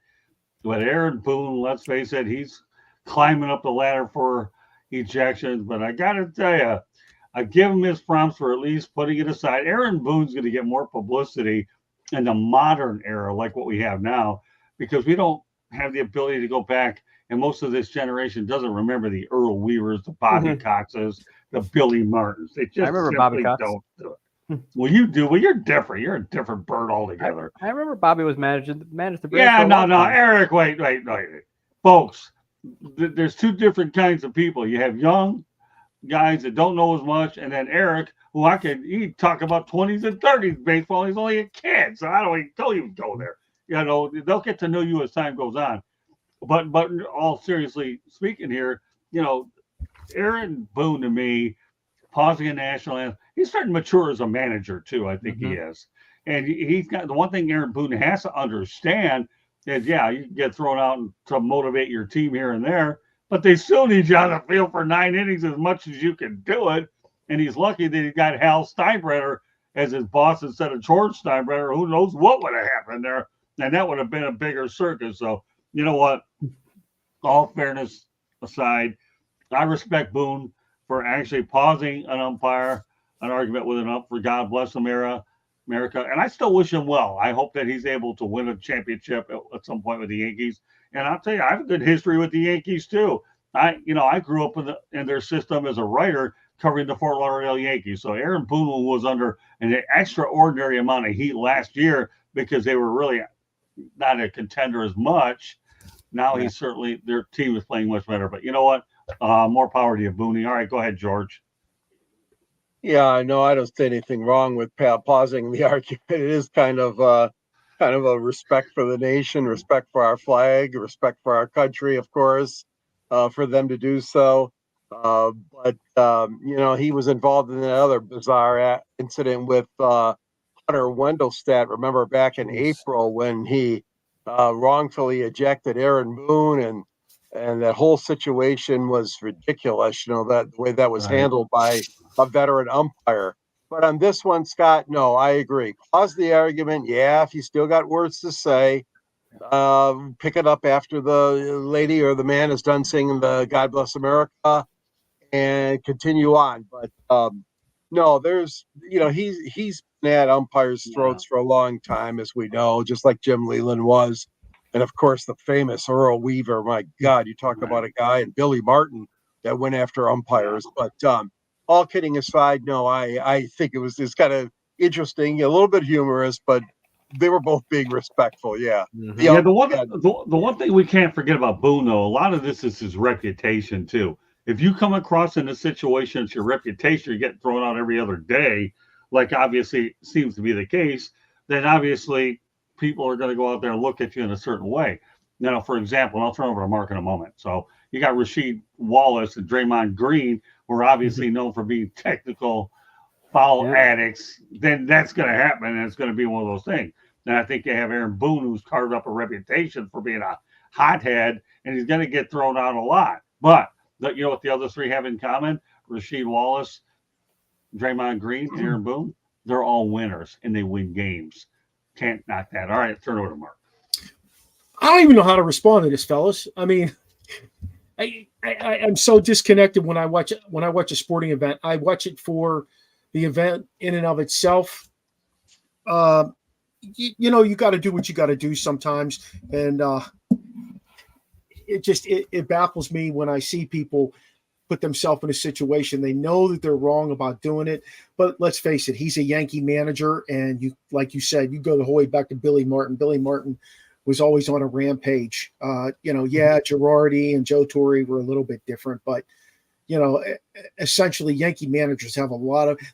But Aaron Boone, let's face it, he's climbing up the ladder for ejections. But I got to tell you, I give him his prompts for at least putting it aside. Aaron Boone's going to get more publicity in the modern era, like what we have now, because we don't have the ability to go back. And most of this generation doesn't remember the Earl Weavers, the Bobby Coxes, the Billy Martins. They just remember Bobby Cox. Don't do it. Well, you do. Well, you're different. You're a different bird altogether. I remember Bobby was managed the Braves. Yeah, no, Eric, wait. Folks, there's two different kinds of people. You have young guys that don't know as much, and then Eric, who he talk about 20s and 30s baseball. He's only a kid, so I don't even tell you to go there. You know, they'll get to know you as time goes on. But all seriously speaking here, you know, Aaron Boone to me, pausing a national anthem, he's starting to mature as a manager too. I think he is, and he's got the one thing Aaron Boone has to understand is, yeah, you can get thrown out to motivate your team here and there, but they still need you on the field for 9 innings as much as you can do it. And he's lucky that he got Hal Steinbrenner as his boss instead of George Steinbrenner. Who knows what would have happened there, and that would have been a bigger circus. So you know what? All fairness aside, I respect Boone for actually pausing an argument with an ump for God bless America. And I still wish him well. I hope that he's able to win a championship at some point with the Yankees. And I'll tell you, I have a good history with the Yankees too. I grew up in their system as a writer covering the Fort Lauderdale Yankees. So Aaron Boone was under an extraordinary amount of heat last year because they were really not a contender as much. Now he's certainly, their team is playing much better. But you know what? More power to you, Booney. All right, go ahead, George. Yeah, no, I don't see anything wrong with pausing the argument. It is kind of a respect for the nation, respect for our flag, respect for our country, of course, for them to do so. But he was involved in another bizarre incident with Hunter Wendelstedt. Remember back in April when he wrongfully ejected Aaron Boone, and that whole situation was ridiculous. You know, that the way that was handled by a veteran umpire. But on this one, Scott, no, I agree. Pause the argument. Yeah, if you still got words to say, pick it up after the lady or the man is done singing the God Bless America and continue on. But no, there's, he's been at umpires' throats for a long time, as we know, just like Jim Leland was. And of course, the famous Earl Weaver. My God, you talk about a guy, and Billy Martin that went after umpires. But all kidding aside, no, I think it's kind of interesting, a little bit humorous, but they were both being respectful. Yeah. The one thing we can't forget about Boone, though, a lot of this is his reputation too. If you come across in a situation, it's your reputation, you're getting thrown out every other day, like obviously seems to be the case, then obviously people are going to go out there and look at you in a certain way. Now, for example, and I'll turn over to Mark in a moment. So you got Rasheed Wallace and Draymond Green, who are obviously known for being technical foul addicts. Then that's going to happen, and it's going to be one of those things. And I think they have Aaron Boone, who's carved up a reputation for being a hothead, and he's going to get thrown out a lot. But you know what the other three have in common? Rasheed Wallace, Draymond Green, and Aaron Boone, they're all winners, and they win games. Can't knock that. All right, turn over to Mark. I don't even know how to respond to this, fellas. I mean, I'm so disconnected when I watch a sporting event. I watch it for the event in and of itself. You got to do what you got to do sometimes, and it baffles me when I see people put themselves in a situation. They know that they're wrong about doing it, but let's face it, he's a Yankee manager, and like you said, you go the whole way back to Billy Martin. Billy Martin was always on a rampage. Girardi and Joe Torre were a little bit different, but essentially Yankee managers have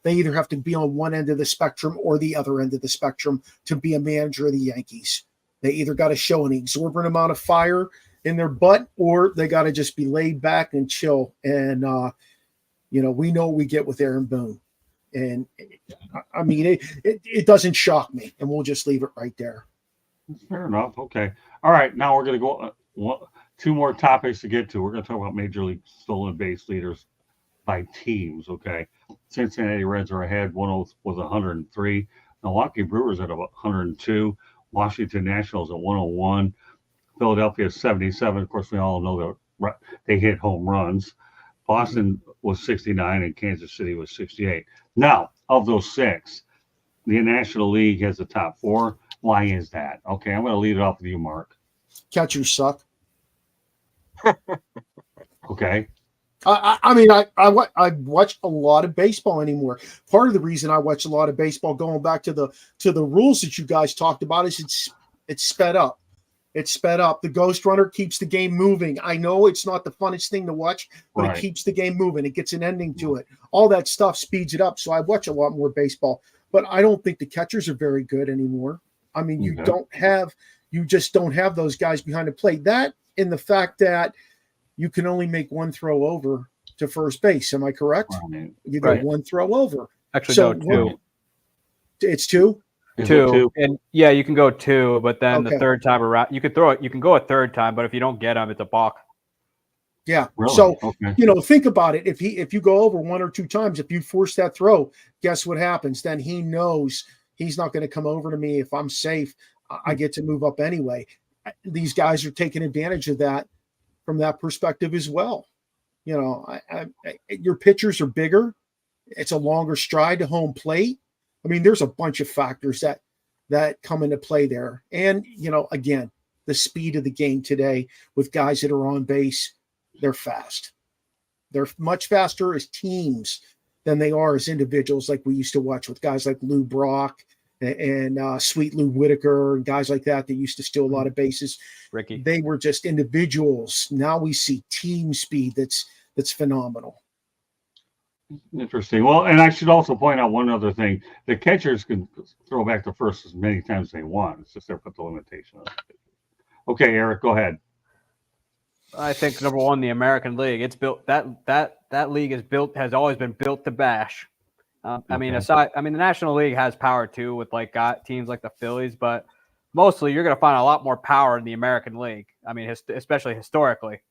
they either have to be on one end of the spectrum or the other end of the spectrum to be a manager of the Yankees. They either got to show an exorbitant amount of fire in their butt, or they got to just be laid back and chill. And we know what we get with Aaron Boone. And I mean, it doesn't shock me, and we'll just leave it right there. Fair enough. Okay. All right. Now we're going to go two more topics to get to. We're going to talk about Major League stolen base leaders by teams. Okay. Cincinnati Reds are ahead. Was 103. Milwaukee Brewers at about 102. Washington Nationals at 101. Philadelphia 77. Of course, we all know that they hit home runs. Boston was 69 and Kansas City was 68. Now, of those six, the National League has the top four. Why is that? Okay, I'm going to lead it off with you, Mark. Catchers suck. Okay. I mean, I watch a lot of baseball anymore. Part of the reason I watch a lot of baseball, going back to the rules that you guys talked about, is it's sped up. It's sped up. The Ghost Runner keeps the game moving. I know it's not the funnest thing to watch, but Right. It keeps the game moving. It gets an ending to it. All that stuff speeds it up. So I watch a lot more baseball, but I don't think the catchers are very good anymore. I mean, you just don't have those guys behind the plate. That, and the fact that you can only make one throw over to first base. Am I correct? Right. You got one throw over. Actually, So no, two. It's two. Is it Two. And yeah, you can go two, but then Okay. the third time around, you can throw it. You can go a third time, but if you don't get them, it's a balk. Yeah. Really? So Okay. think about it. If you go over one or two times, if you force that throw, guess what happens? Then he knows he's not going to come over to me. If I'm safe, I get to move up anyway. These guys are taking advantage of that from that perspective as well. Your pitchers are bigger. It's a longer stride to home plate. I mean, there's a bunch of factors that come into play there. And, again, the speed of the game today with guys that are on base, they're fast. They're much faster as teams than they are as individuals, like we used to watch with guys like Lou Brock and Sweet Lou Whitaker and guys like that used to steal a lot of bases. Ricky. They were just individuals. Now we see team speed that's phenomenal. Interesting. Well, and I should also point out one other thing. The catchers can throw back to first as many times as they want. It's just they put the limitation on it. Okay, Eric, go ahead. I think number one, the American League. It's built that league has always been built to bash. I mean, the National League has power too with teams like the Phillies, but mostly you're going to find a lot more power in the American League. I mean, especially historically.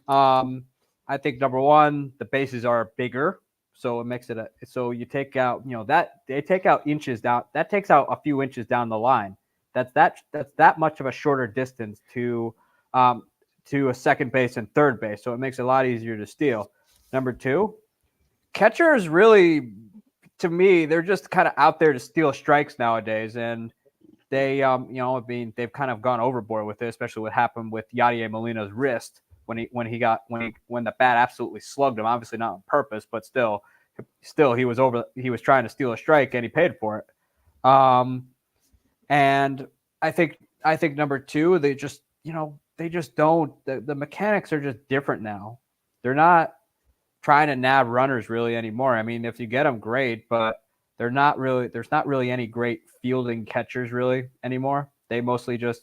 I think number one, the bases are bigger, so it makes it so you take out that they take out inches down. That takes out a few inches down the line. That's that much of a shorter distance to a second base and third base, so it makes it a lot easier to steal. Number two, catchers really, to me, they're just kind of out there to steal strikes nowadays, and they, they've kind of gone overboard with it, especially what happened with Yadier Molina's wrist when the bat absolutely slugged him. Obviously not on purpose, but still he was trying to steal a strike and he paid for it. And I think number two, they just don't. The mechanics are just different now. They're not trying to nab runners really anymore. I mean, if you get them, great, but there's not really any great fielding catchers really anymore. They mostly just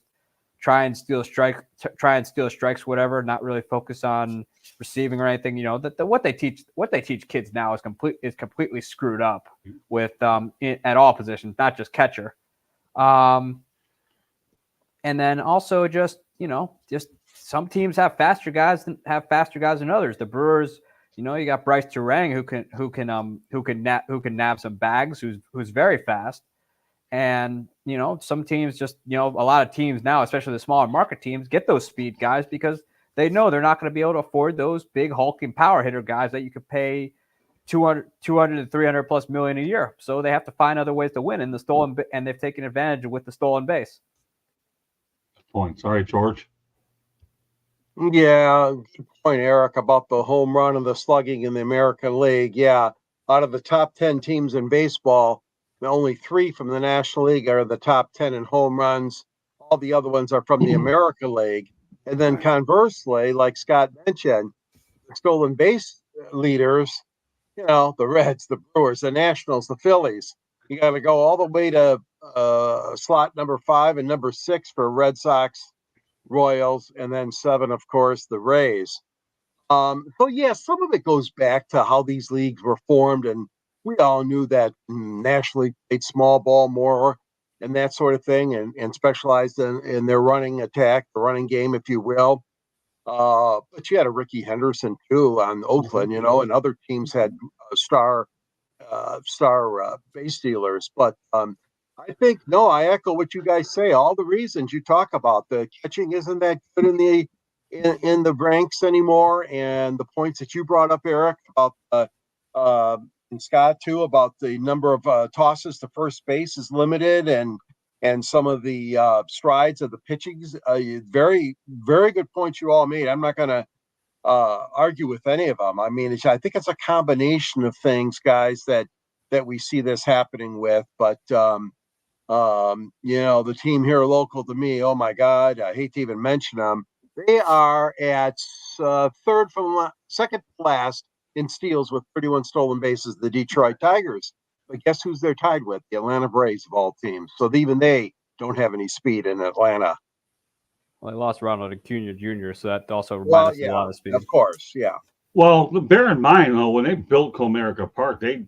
try and steal strikes, whatever, not really focus on receiving or anything. What they teach kids now is completely screwed up with at all positions, not just catcher. And then also just some teams have faster guys than others. The Brewers, you got Bryce Turang who can nab some bags, who's very fast. And some teams just a lot of teams now, especially the smaller market teams, get those speed guys because they know they're not going to be able to afford those big hulking power hitter guys that you could pay 200 to 300 plus million a year. So they have to find other ways to win in the stolen, and they've taken advantage with the stolen base. Point. Sorry, George. Yeah, good point, Eric, about the home run and the slugging in the American League. Yeah, out of the top 10 teams in baseball, only 3 from the National League are the top 10 in home runs. All the other ones are from the American League. And then conversely, like Scott mentioned, the stolen base leaders, the Reds, the Brewers, the Nationals, the Phillies. You got to go all the way to slot number 5 and number 6 for Red Sox, Royals, and then 7, of course, the Rays. So yeah, some of it goes back to how these leagues were formed, and we all knew that National League played small ball more and that sort of thing, and specialized in their running attack, the running game, if you will. But you had a Ricky Henderson too on Oakland, and other teams had star base stealers. But I think no, I echo what you guys say. All the reasons you talk about, the catching isn't that good in the ranks anymore, and the points that you brought up, Eric, about and Scott too, about the number of tosses to first base is limited, and some of the strides of the pitchings. Very, very good points you all made. I'm not going to argue with any of them. I mean, I think it's a combination of things, guys, that we see this happening with. But the team here local to me, oh my God, I hate to even mention them. They are at second to last in steals with 31 stolen bases, the Detroit Tigers. But guess who's they're tied with? The Atlanta Braves of all teams. So even they don't have any speed in Atlanta. Well, they lost Ronald Acuna Jr., so that also reminds us a lot of speed. Of course, yeah. Well, bear in mind, though, when they built Comerica Park, they,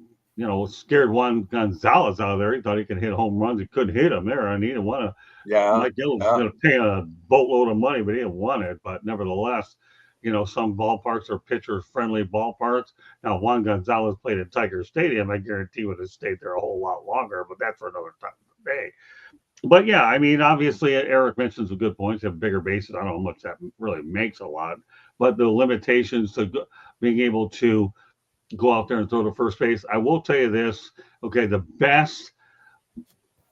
scared Juan Gonzalez out of there. He thought he could hit home runs. He couldn't hit them there. And he didn't want to. Yeah. Mike Gill was going to pay a boatload of money, but he didn't want it. But nevertheless, some ballparks are pitcher-friendly ballparks. Now, Juan Gonzalez played at Tiger Stadium. I guarantee would have stayed there a whole lot longer, but that's for another time of the day. But, yeah, I mean, obviously, Eric mentioned some good points. They have bigger bases. I don't know how much that really makes a lot. But the limitations to being able to go out there and throw to first base. I will tell you this, okay, the best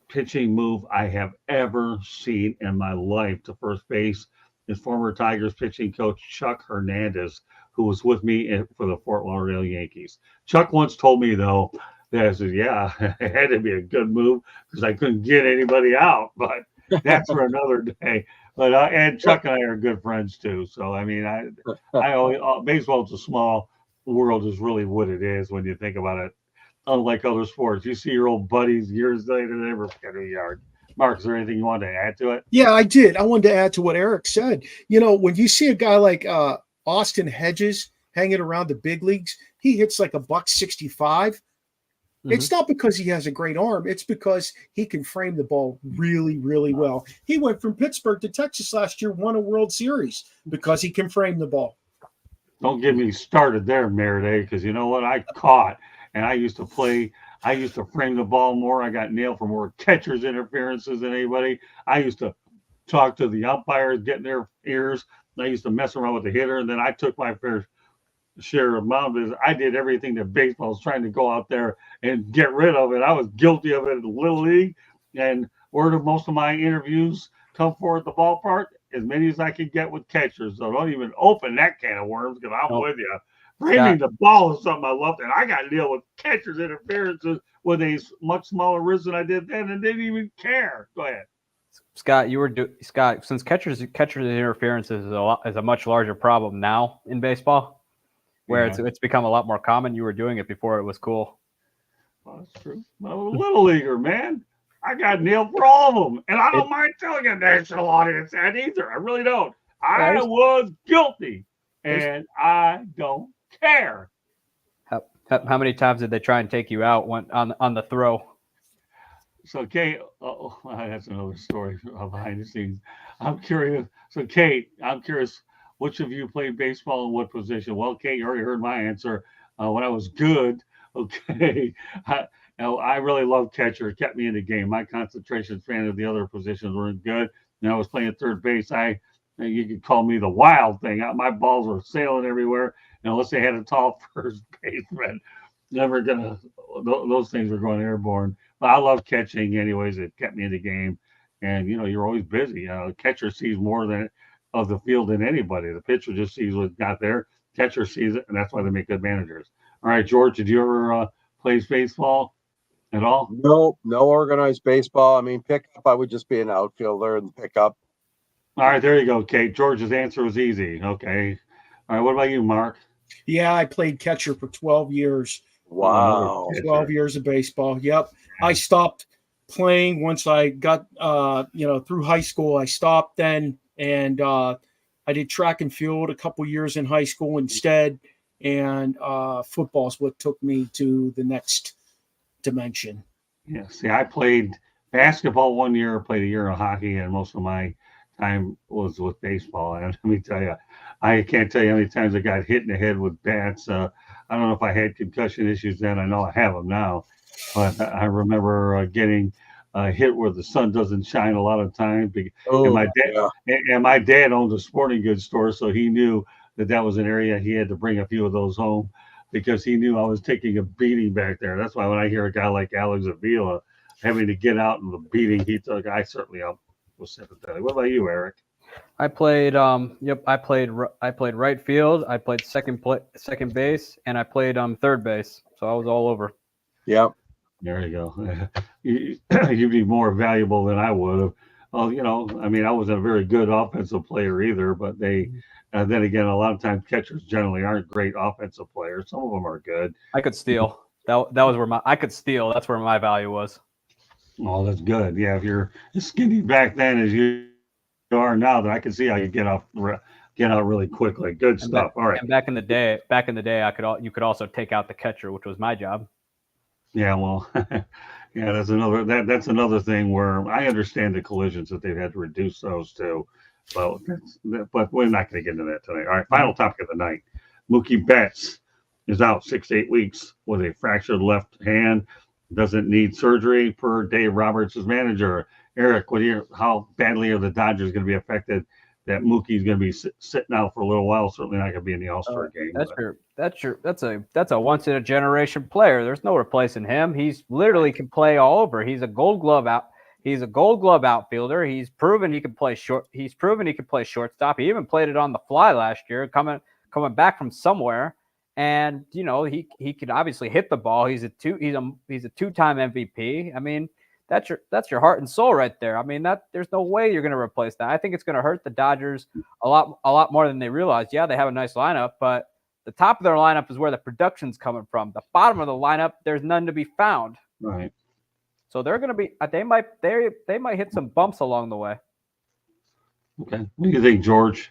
pitching move I have ever seen in my life to first base is former Tigers pitching coach Chuck Hernandez, who was with me for the Fort Lauderdale Yankees. Chuck once told me, though, that I said, yeah, it had to be a good move because I couldn't get anybody out, but that's for another day. But and Chuck and I are good friends too. So I mean, I always baseball is a small world, is really what it is when you think about it. Unlike other sports, you see your old buddies years later, they never forget who you are. Mark, is there anything you want to add to it? Yeah, I did. I wanted to add to what Eric said. When you see a guy like Austin Hedges hanging around the big leagues, he hits like $165. Mm-hmm. It's not because he has a great arm. It's because he can frame the ball really, really well. He went from Pittsburgh to Texas last year, won a World Series because he can frame the ball. Don't get me started there, Merida, because you know what? I caught, and I used to frame the ball more. I got nailed for more catcher's interferences than anybody. I used to talk to the umpires, get in their ears. I used to mess around with the hitter, and then I took my fair share of mountains. I did everything that baseball was trying to go out there and get rid of it. I was guilty of it in the Little League, and where do most of my interviews come for at the ballpark? As many as I could get with catchers. So don't even open that can of worms because I'm with you. Framing the ball is something I loved, and I got nailed with catchers interferences with a much smaller wrist than I did then, and didn't even care. Go ahead, Scott. Since catchers interference is a much larger problem now in baseball, where it's become a lot more common. You were doing it before it was cool. Well, that's true. I'm a little leaguer, man. I got nailed for all of them, and I don't mind telling a national audience that either. I really don't. I was guilty, and I don't care. How many times did they try and take you out on the throw? So, Kate, that's another story behind the scenes. I'm curious. So, Kate, I'm curious, which of you played baseball in what position? Well, Kate, you already heard my answer. When I was good, okay, I really loved catcher. It kept me in the game. My concentration span of the other positions weren't good. And I was playing third base. You could call me the wild thing. My balls were sailing everywhere. And unless they had a tall first baseman, those things were going airborne. But I love catching anyways. It kept me in the game. And, you're always busy. The catcher sees more of the field than anybody. The pitcher just sees what's got there. Catcher sees it, and that's why they make good managers. All right, George, did you ever play baseball at all? No organized baseball. I mean, pickup, I would just be an outfielder and pick up. All right, there you go, Kate. George's answer was easy. Okay. All right, what about you, Mark? Yeah, I played catcher for 12 years. Wow. 12 years of baseball. Yep. I stopped playing once I got, through high school. I stopped then, and I did track and field a couple years in high school instead, and football is what took me to the next dimension. Yeah. See, I played basketball 1 year, played a year of hockey, and most of my time was with baseball. And let me tell you, I can't tell you how many times I got hit in the head with bats. I don't know if I had concussion issues then. I know I have them now, but I remember getting hit where the sun doesn't shine a lot of times. And my dad and my dad owned a sporting goods store, so he knew that was an area he had to bring a few of those home because he knew I was taking a beating back there. That's why when I hear a guy like Alex Avila having to get out in the beating he took, I certainly was sympathetic. What about you, Eric? I played I played right field, I played second base, and I played third base. So I was all over. Yep. There you go. You'd be more valuable than I would have. Well, I mean, I wasn't a very good offensive player either, but then again, a lot of times catchers generally aren't great offensive players. Some of them are good. I could steal. That was where I could steal. That's where my value was. Oh, that's good. Yeah, if you're as skinny back then as you are now, then I can see how you get out really quickly. Good stuff. All right. And back in the day, you could also take out the catcher, which was my job. Yeah, well, yeah, that's another thing where I understand the collisions that they've had to reduce those to, but we're not going to get into that today. All right, final topic of the night: Mookie Betts is out 6 to 8 weeks with a fractured left hand. Doesn't need surgery, per Dave Roberts' manager. Eric, how badly are the Dodgers going to be affected? That Mookie's going to be sitting out for a little while. Certainly not going to be in the All-Star game. That's a once in a generation player. There's no replacing him. He's literally can play all over. He's a Gold Glove outfielder. He's proven he can play short. He's proven he can play shortstop. He even played it on the fly last year, coming back from somewhere. And he could obviously hit the ball. He's a two-time MVP. I mean, that's your heart and soul right there. I mean, there's no way you're going to replace that. I think it's going to hurt the Dodgers a lot more than they realize. Yeah, they have a nice lineup, but the top of their lineup is where the production's coming from. The bottom of the lineup, there's none to be found. Right. So they're going to be. They might hit some bumps along the way. Okay. What do you think, George?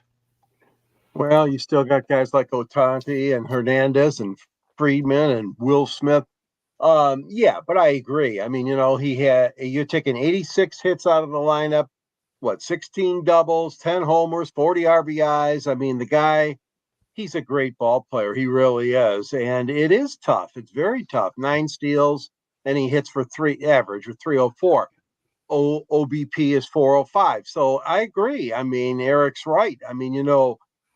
Well, you still got guys like Ohtani and Hernandez and Friedman and Will Smith. Yeah, but I agree. I mean, you're taking 86 hits out of the lineup, 16 doubles, 10 homers, 40 RBIs. I mean, the guy, he's a great ball player. He really is. And it is tough. It's very tough. 9 steals, and he hits for average with 304. OBP is 405. So I agree. I mean, Eric's right. I mean,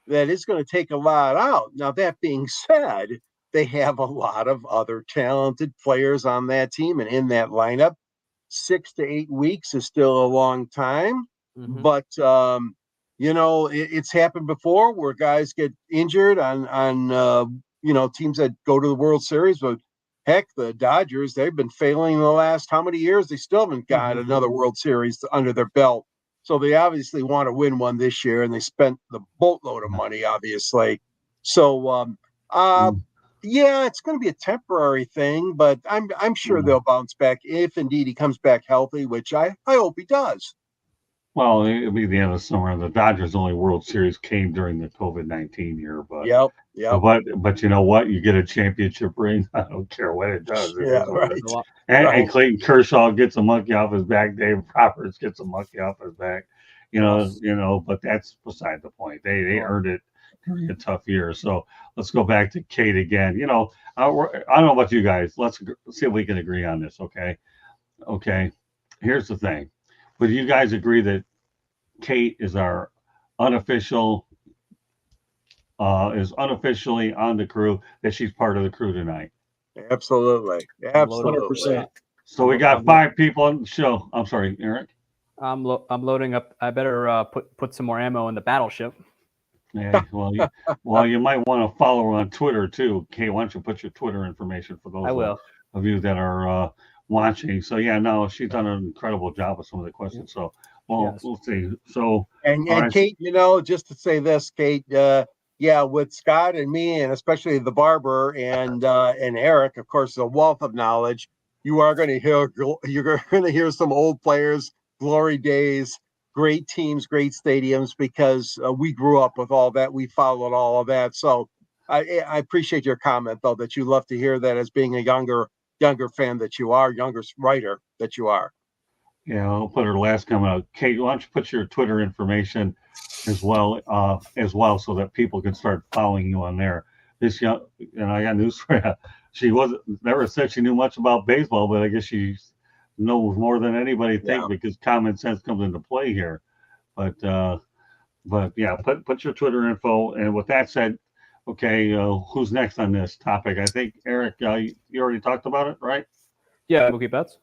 that is going to take a lot out. Now, that being said, they have a lot of other talented players on that team and in that lineup. 6 to 8 weeks is still a long time, but it's happened before where guys get injured on teams that go to the World Series. But heck, the Dodgers, they've been failing the last how many years? They still haven't got another World Series under their belt. So they obviously want to win one this year, and they spent the boatload of money, obviously. So, yeah, it's going to be a temporary thing, but I'm sure they'll bounce back if indeed he comes back healthy, which I hope he does. Well, it'll be the end of the summer, and the Dodgers' only World Series came during the COVID-19 year. But yep. But you know what? You get a championship ring. I don't care what it does. Right. And Clayton Kershaw gets a monkey off his back. Dave Roberts gets a monkey off his back. But that's beside the point. They earned it during a tough year. So let's go back to Kate again. I don't know about you guys. Let's see if we can agree on this. Okay. Here's the thing. Would you guys agree that Kate is our unofficially on the crew, that she's part of the crew tonight? Absolutely. 100%. So we got 5 people on the show. I'm sorry, Eric. I'm loading up. I better put some more ammo in the battleship. Yeah, well, you might want to follow her on Twitter too. Kate, why don't you put your Twitter information for those of you that are watching? So yeah, no, she's done an incredible job with some of the questions. So we'll see. So and Kate, just to say this, Kate, with Scott and me, and especially the barber and Eric, of course, a wealth of knowledge. You're going to hear some old players, glory days, great teams, great stadiums, because we grew up with all that. We followed all of that. So I appreciate your comment, though, that you love to hear that as being a younger fan that you are, younger writer that you are. Yeah, I'll put her last comment out. Kate, why don't you put your Twitter information as well, so that people can start following you on there. This young, and I got news for you. She never said she knew much about baseball, but I guess she knows more than anybody thinks because common sense comes into play here. But yeah, put your Twitter info. And with that said, okay, who's next on this topic? I think Eric, you already talked about it, right? Yeah, Mookie Betts.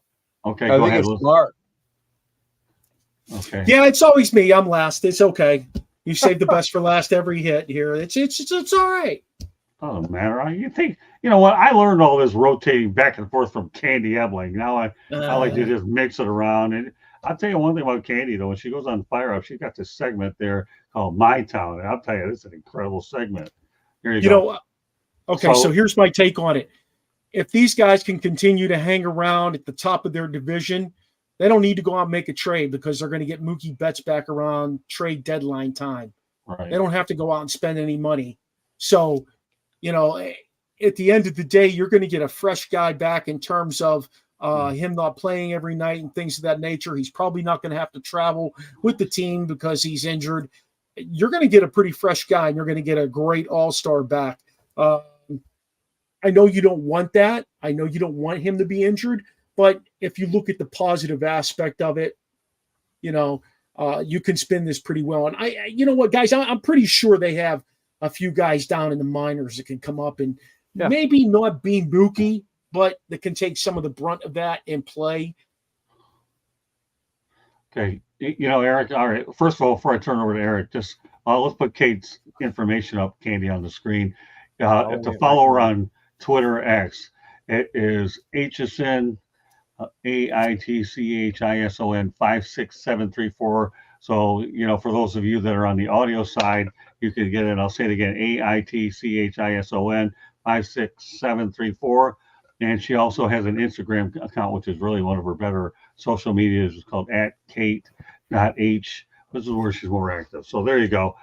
Okay, I go think ahead. it's smart. Okay. Yeah, it's always me. I'm last. It's okay. You save the best for last every hit here. It's all right. Doesn't matter. You think, you know what? I learned all this rotating back and forth from Candy Ebling. Now I like to just mix it around. And I'll tell you one thing about Candy, though. When she goes on Fire Up, she's got this segment there called My Town. And I'll tell you, this is an incredible segment. Here you go. Okay, so here's my take on it. If these guys can continue to hang around at the top of their division, they don't need to go out and make a trade because they're going to get Mookie Betts back around trade deadline time. Right. They don't have to go out and spend any money. So, at the end of the day, you're going to get a fresh guy back in terms of him not playing every night and things of that nature. He's probably not going to have to travel with the team because he's injured. You're going to get a pretty fresh guy, and you're going to get a great all-star back. I know you don't want that. I know you don't want him to be injured. But if you look at the positive aspect of it, you can spin this pretty well. And you know what, guys, I'm pretty sure they have a few guys down in the minors that can come up and maybe not be Mookie, but that can take some of the brunt of that and play. Okay. Eric, all right. First of all, before I turn over to Eric, just let's put Kate's information up, Candy, on the screen. To follow her on Twitter X, it is HSN AITCHISON 56734. So, for those of you that are on the audio side, you can get it. I'll say it again, AITCHISON 56734. And she also has an Instagram account, which is really one of her better social medias. It's called @Kate.H. This is where she's more active. So there you go.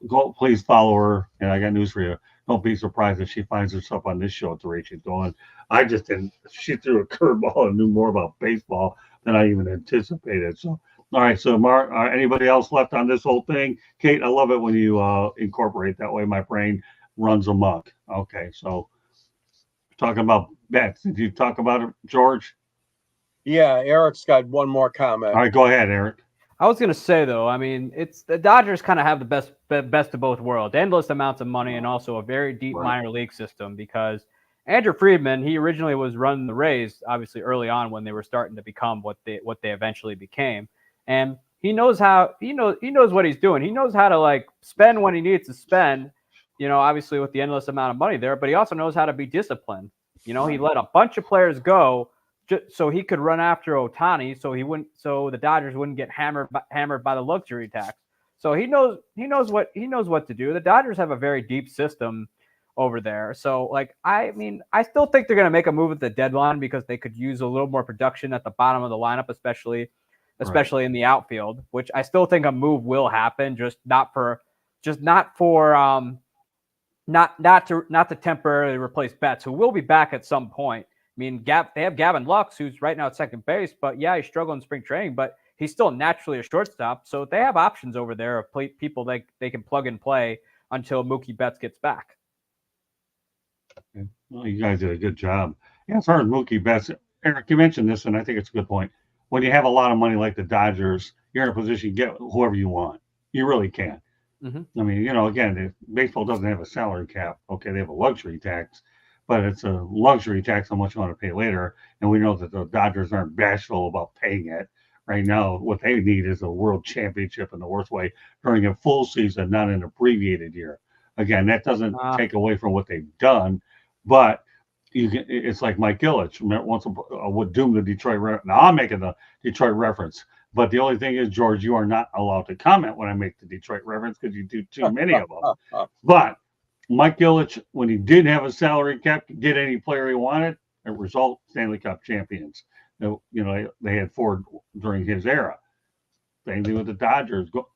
Go, please follow her. And I got news for you. Don't be surprised if she finds herself on this show at the rate she's going. I just didn't. She threw a curveball and knew more about baseball than I even anticipated. So, all right. So, Mark, anybody else left on this whole thing? Kate, I love it when you incorporate that way. My brain runs amok. Okay. So, talking about bets. Did you talk about it, George? Yeah, Eric's got one more comment. All right. Go ahead, Eric. I was going to say, though, I mean, it's the Dodgers kind of have the best of both worlds, endless amounts of money and also a very deep minor league system because Andrew Friedman, he originally was running the Rays, obviously early on when they were starting to become what they eventually became. And he knows what he's doing. He knows how to spend when he needs to spend, obviously with the endless amount of money there, but he also knows how to be disciplined. He let a bunch of players go so he could run after Ohtani, so the Dodgers wouldn't get hammered by the luxury tax. So he knows what to do. The Dodgers have a very deep system over there. So I still think they're going to make a move at the deadline because they could use a little more production at the bottom of the lineup, especially in the outfield, which I still think a move will happen, not to temporarily replace Betts, who will be back at some point. I mean, they have Gavin Lux, who's right now at second base, but he's struggling in spring training, but he's still naturally a shortstop. So they have options over there of people they can plug and play until Mookie Betts gets back. Well, you guys did a good job. Yeah, as far as Mookie Betts, Eric, you mentioned this, and I think it's a good point. When you have a lot of money like the Dodgers, you're in a position to get whoever you want. You really can. Mm-hmm. I mean, again, baseball doesn't have a salary cap. Okay, they have a luxury tax. But it's a luxury tax how much you want to pay later. And we know that the Dodgers aren't bashful about paying it. Right now, what they need is a world championship in the worst way during a full season, not an abbreviated year. Again, that doesn't take away from what they've done, but it's like Mike Ilitch. Once would doom the Detroit. Now I'm making the Detroit reference. But the only thing is, George, you are not allowed to comment when I make the Detroit reference because you do too many of them. But Mike Ilitch, when he did have a salary cap, could get any player he wanted. As a result, Stanley Cup champions. They had 4 during his era. Same thing with the Dodgers. Go,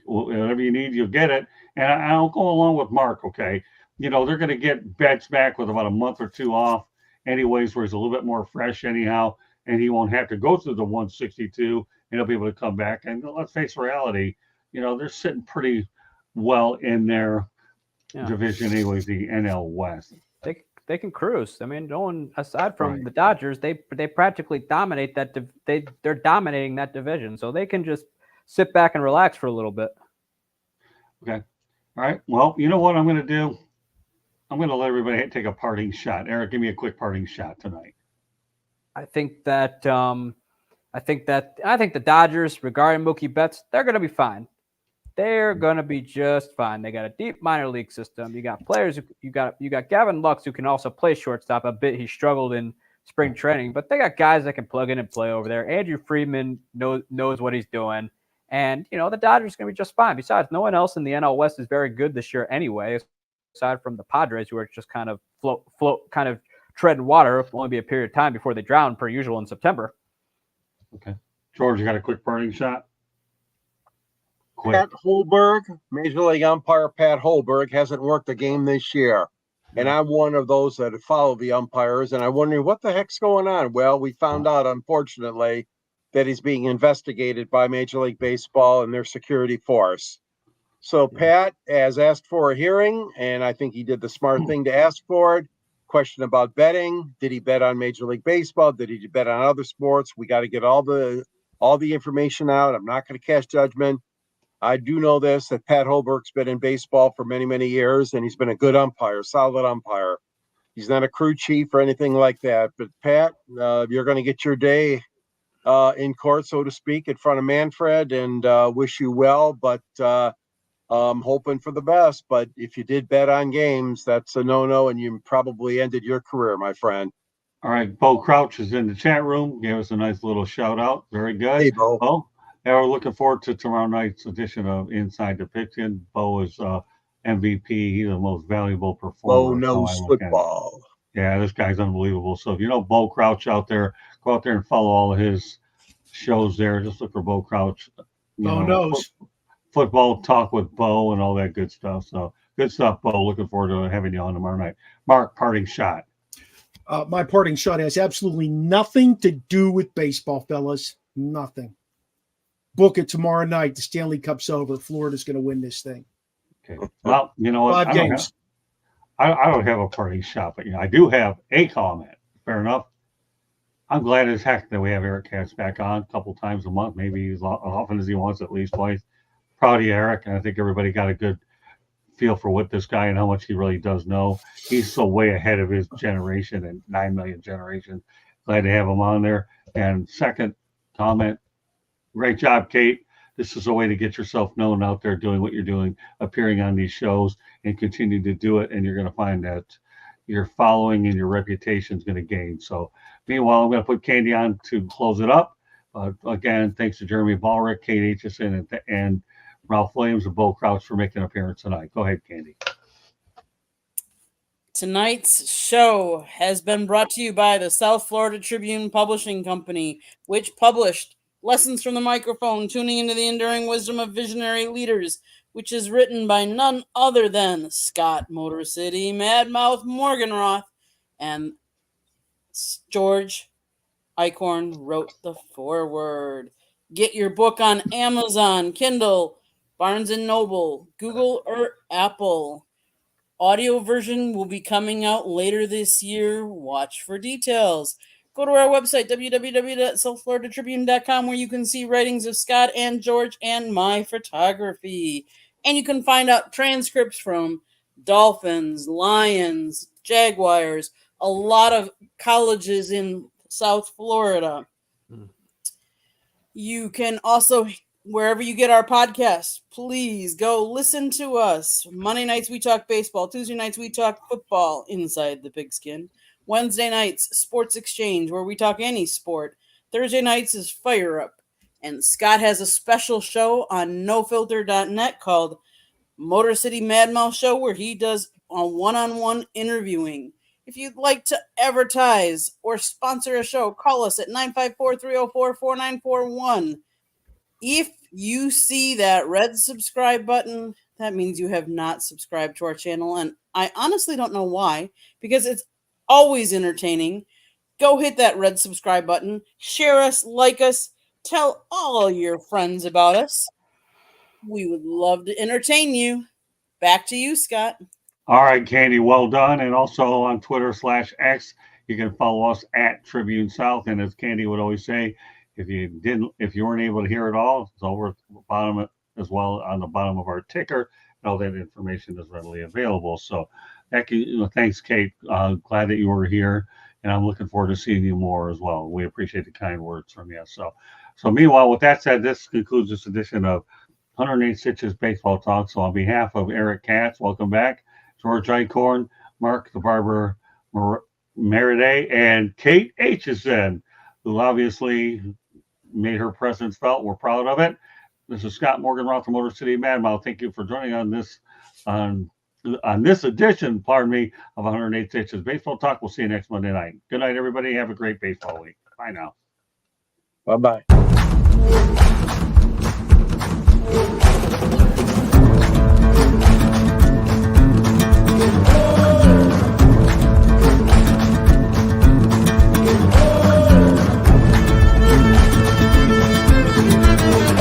whatever you need, you'll get it. And I'll go along with Mark. Okay, they're going to get Betts back with about a month or two off, anyways, where he's a little bit more fresh anyhow, and he won't have to go through the 162, and he'll be able to come back. And let's face reality, they're sitting pretty well in their division, anyways, the NL West. They can cruise. I mean, no one aside from the Dodgers, they practically dominate that. They're dominating that division, so they can just sit back and relax for a little bit. Okay. All right. Well, you know what I'm going to do? I'm going to let everybody take a parting shot. Eric, give me a quick parting shot tonight. I think that the Dodgers, regarding Mookie Betts, they're going to be fine. They're going to be just fine. They got a deep minor league system. You got players. You got Gavin Lux, who can also play shortstop a bit. He struggled in spring training, but they got guys that can plug in and play over there. Andrew Friedman knows what he's doing. And, the Dodgers are going to be just fine. Besides, no one else in the NL West is very good this year anyway, aside from the Padres, who are just kind of kind of treading water. It'll only be a period of time before they drown, per usual, in September. Okay. George, you got a quick parting shot? Quick. Pat Holberg, Major League umpire Pat Holberg, hasn't worked a game this year. And I'm one of those that follow the umpires, and I'm wondering what the heck's going on. Well, we found out, unfortunately, that he's being investigated by Major League Baseball and their security force. So Pat has asked for a hearing, and I think he did the smart thing to ask for it. Question about betting. Did he bet on Major League Baseball? Did he bet on other sports? We got to get all the information out. I'm not going to cast judgment. I do know this, that Pat Holberg's been in baseball for many, many years, and he's been a good umpire, solid umpire. He's not a crew chief or anything like that. But, Pat, you're going to get your day in court, so to speak, in front of Manfred, and wish you well. But I'm hoping for the best. But if you did bet on games, that's a no-no, and you probably ended your career, my friend. All right. Bo Crouch is in the chat room. Gave us a nice little shout-out. Very good. Hey, Bo. Oh. Yeah, we're looking forward to tomorrow night's edition of Inside the Pigskin. Bo is MVP. He's the most valuable performer. Bo knows football. Yeah, this guy's unbelievable. So if you know Bo Crouch out there, go out there and follow all of his shows there. Just look for Bo Crouch. Bo knows. Football talk with Bo and all that good stuff. So good stuff, Bo. Looking forward to having you on tomorrow night. Mark, parting shot. My parting shot has absolutely nothing to do with baseball, fellas. Nothing. Book it tomorrow night. The Stanley Cup's over. Florida's going to win this thing. Okay. Well, you know what? 5 games. I don't have a parting shot, but I do have a comment. Fair enough. I'm glad as heck that we have Eric Katz back on a couple times a month, maybe as often as he wants, at least twice. Proud of you, Eric, and I think everybody got a good feel for what this guy and how much he really does know. He's so way ahead of his generation and 9 million generations. Glad to have him on there. And second comment, great job, Kate. This is a way to get yourself known out there doing what you're doing, appearing on these shows, and continue to do it. And you're going to find that your following and your reputation is going to gain. So meanwhile, I'm going to put Candy on to close it up. Again, thanks to Jeremy Ballrick, Kate Aitchison, and Ralph Williams and Bo Crouch for making an appearance tonight. Go ahead, Candy. Tonight's show has been brought to you by the South Florida Tribune Publishing Company, which published Lessons from the Microphone, Tuning into the Enduring Wisdom of Visionary Leaders, which is written by none other than Scott Motor City Madmouth Morganroth, and George Eichhorn wrote the foreword. Get your book on Amazon, Kindle, Barnes & Noble, Google, or Apple. Audio version will be coming out later this year. Watch for details. Go to our website, www.southfloridatribune.com, where you can see writings of Scott and George and my photography. And you can find out transcripts from Dolphins, Lions, Jaguars, a lot of colleges in South Florida. You can also, wherever you get our podcasts, please go listen to us. Monday nights, we talk baseball. Tuesday nights, we talk football inside the pigskin. Wednesday nights, Sports Exchange, where we talk any sport. Thursday nights is Fire Up. And Scott has a special show on nofilter.net called Motor City Madmouth Show, where he does a one-on-one interviewing. If you'd like to advertise or sponsor a show, call us at 954-304-4941. If you see that red subscribe button, that means you have not subscribed to our channel. And I honestly don't know why, because it's always entertaining. Go hit that red subscribe button, share us, like us, tell all your friends about us. We would love to entertain you. Back to you, Scott. All right, Candy, well done. And also on Twitter/X, you can follow us at Tribune South. And as Candy would always say, if you weren't able to hear it all, it's over at the bottom as well on the bottom of our ticker. And all that information is readily available. So thanks, Kate. Glad that you were here. And I'm looking forward to seeing you more as well. We appreciate the kind words from you. So meanwhile, with that said, this concludes this edition of 108 Stitches Baseball Talk. So on behalf of Eric Katz, welcome back. George Eichhorn, Mark the Barber Meriday, and Kate Aitchison, who obviously made her presence felt. We're proud of it. This is Scott Morganroth from Motor City Madmouth. Thank you for joining on this edition, of 108 Stitches Baseball Talk. We'll see you next Monday night. Good night, everybody. Have a great baseball week. Bye now. Bye-bye.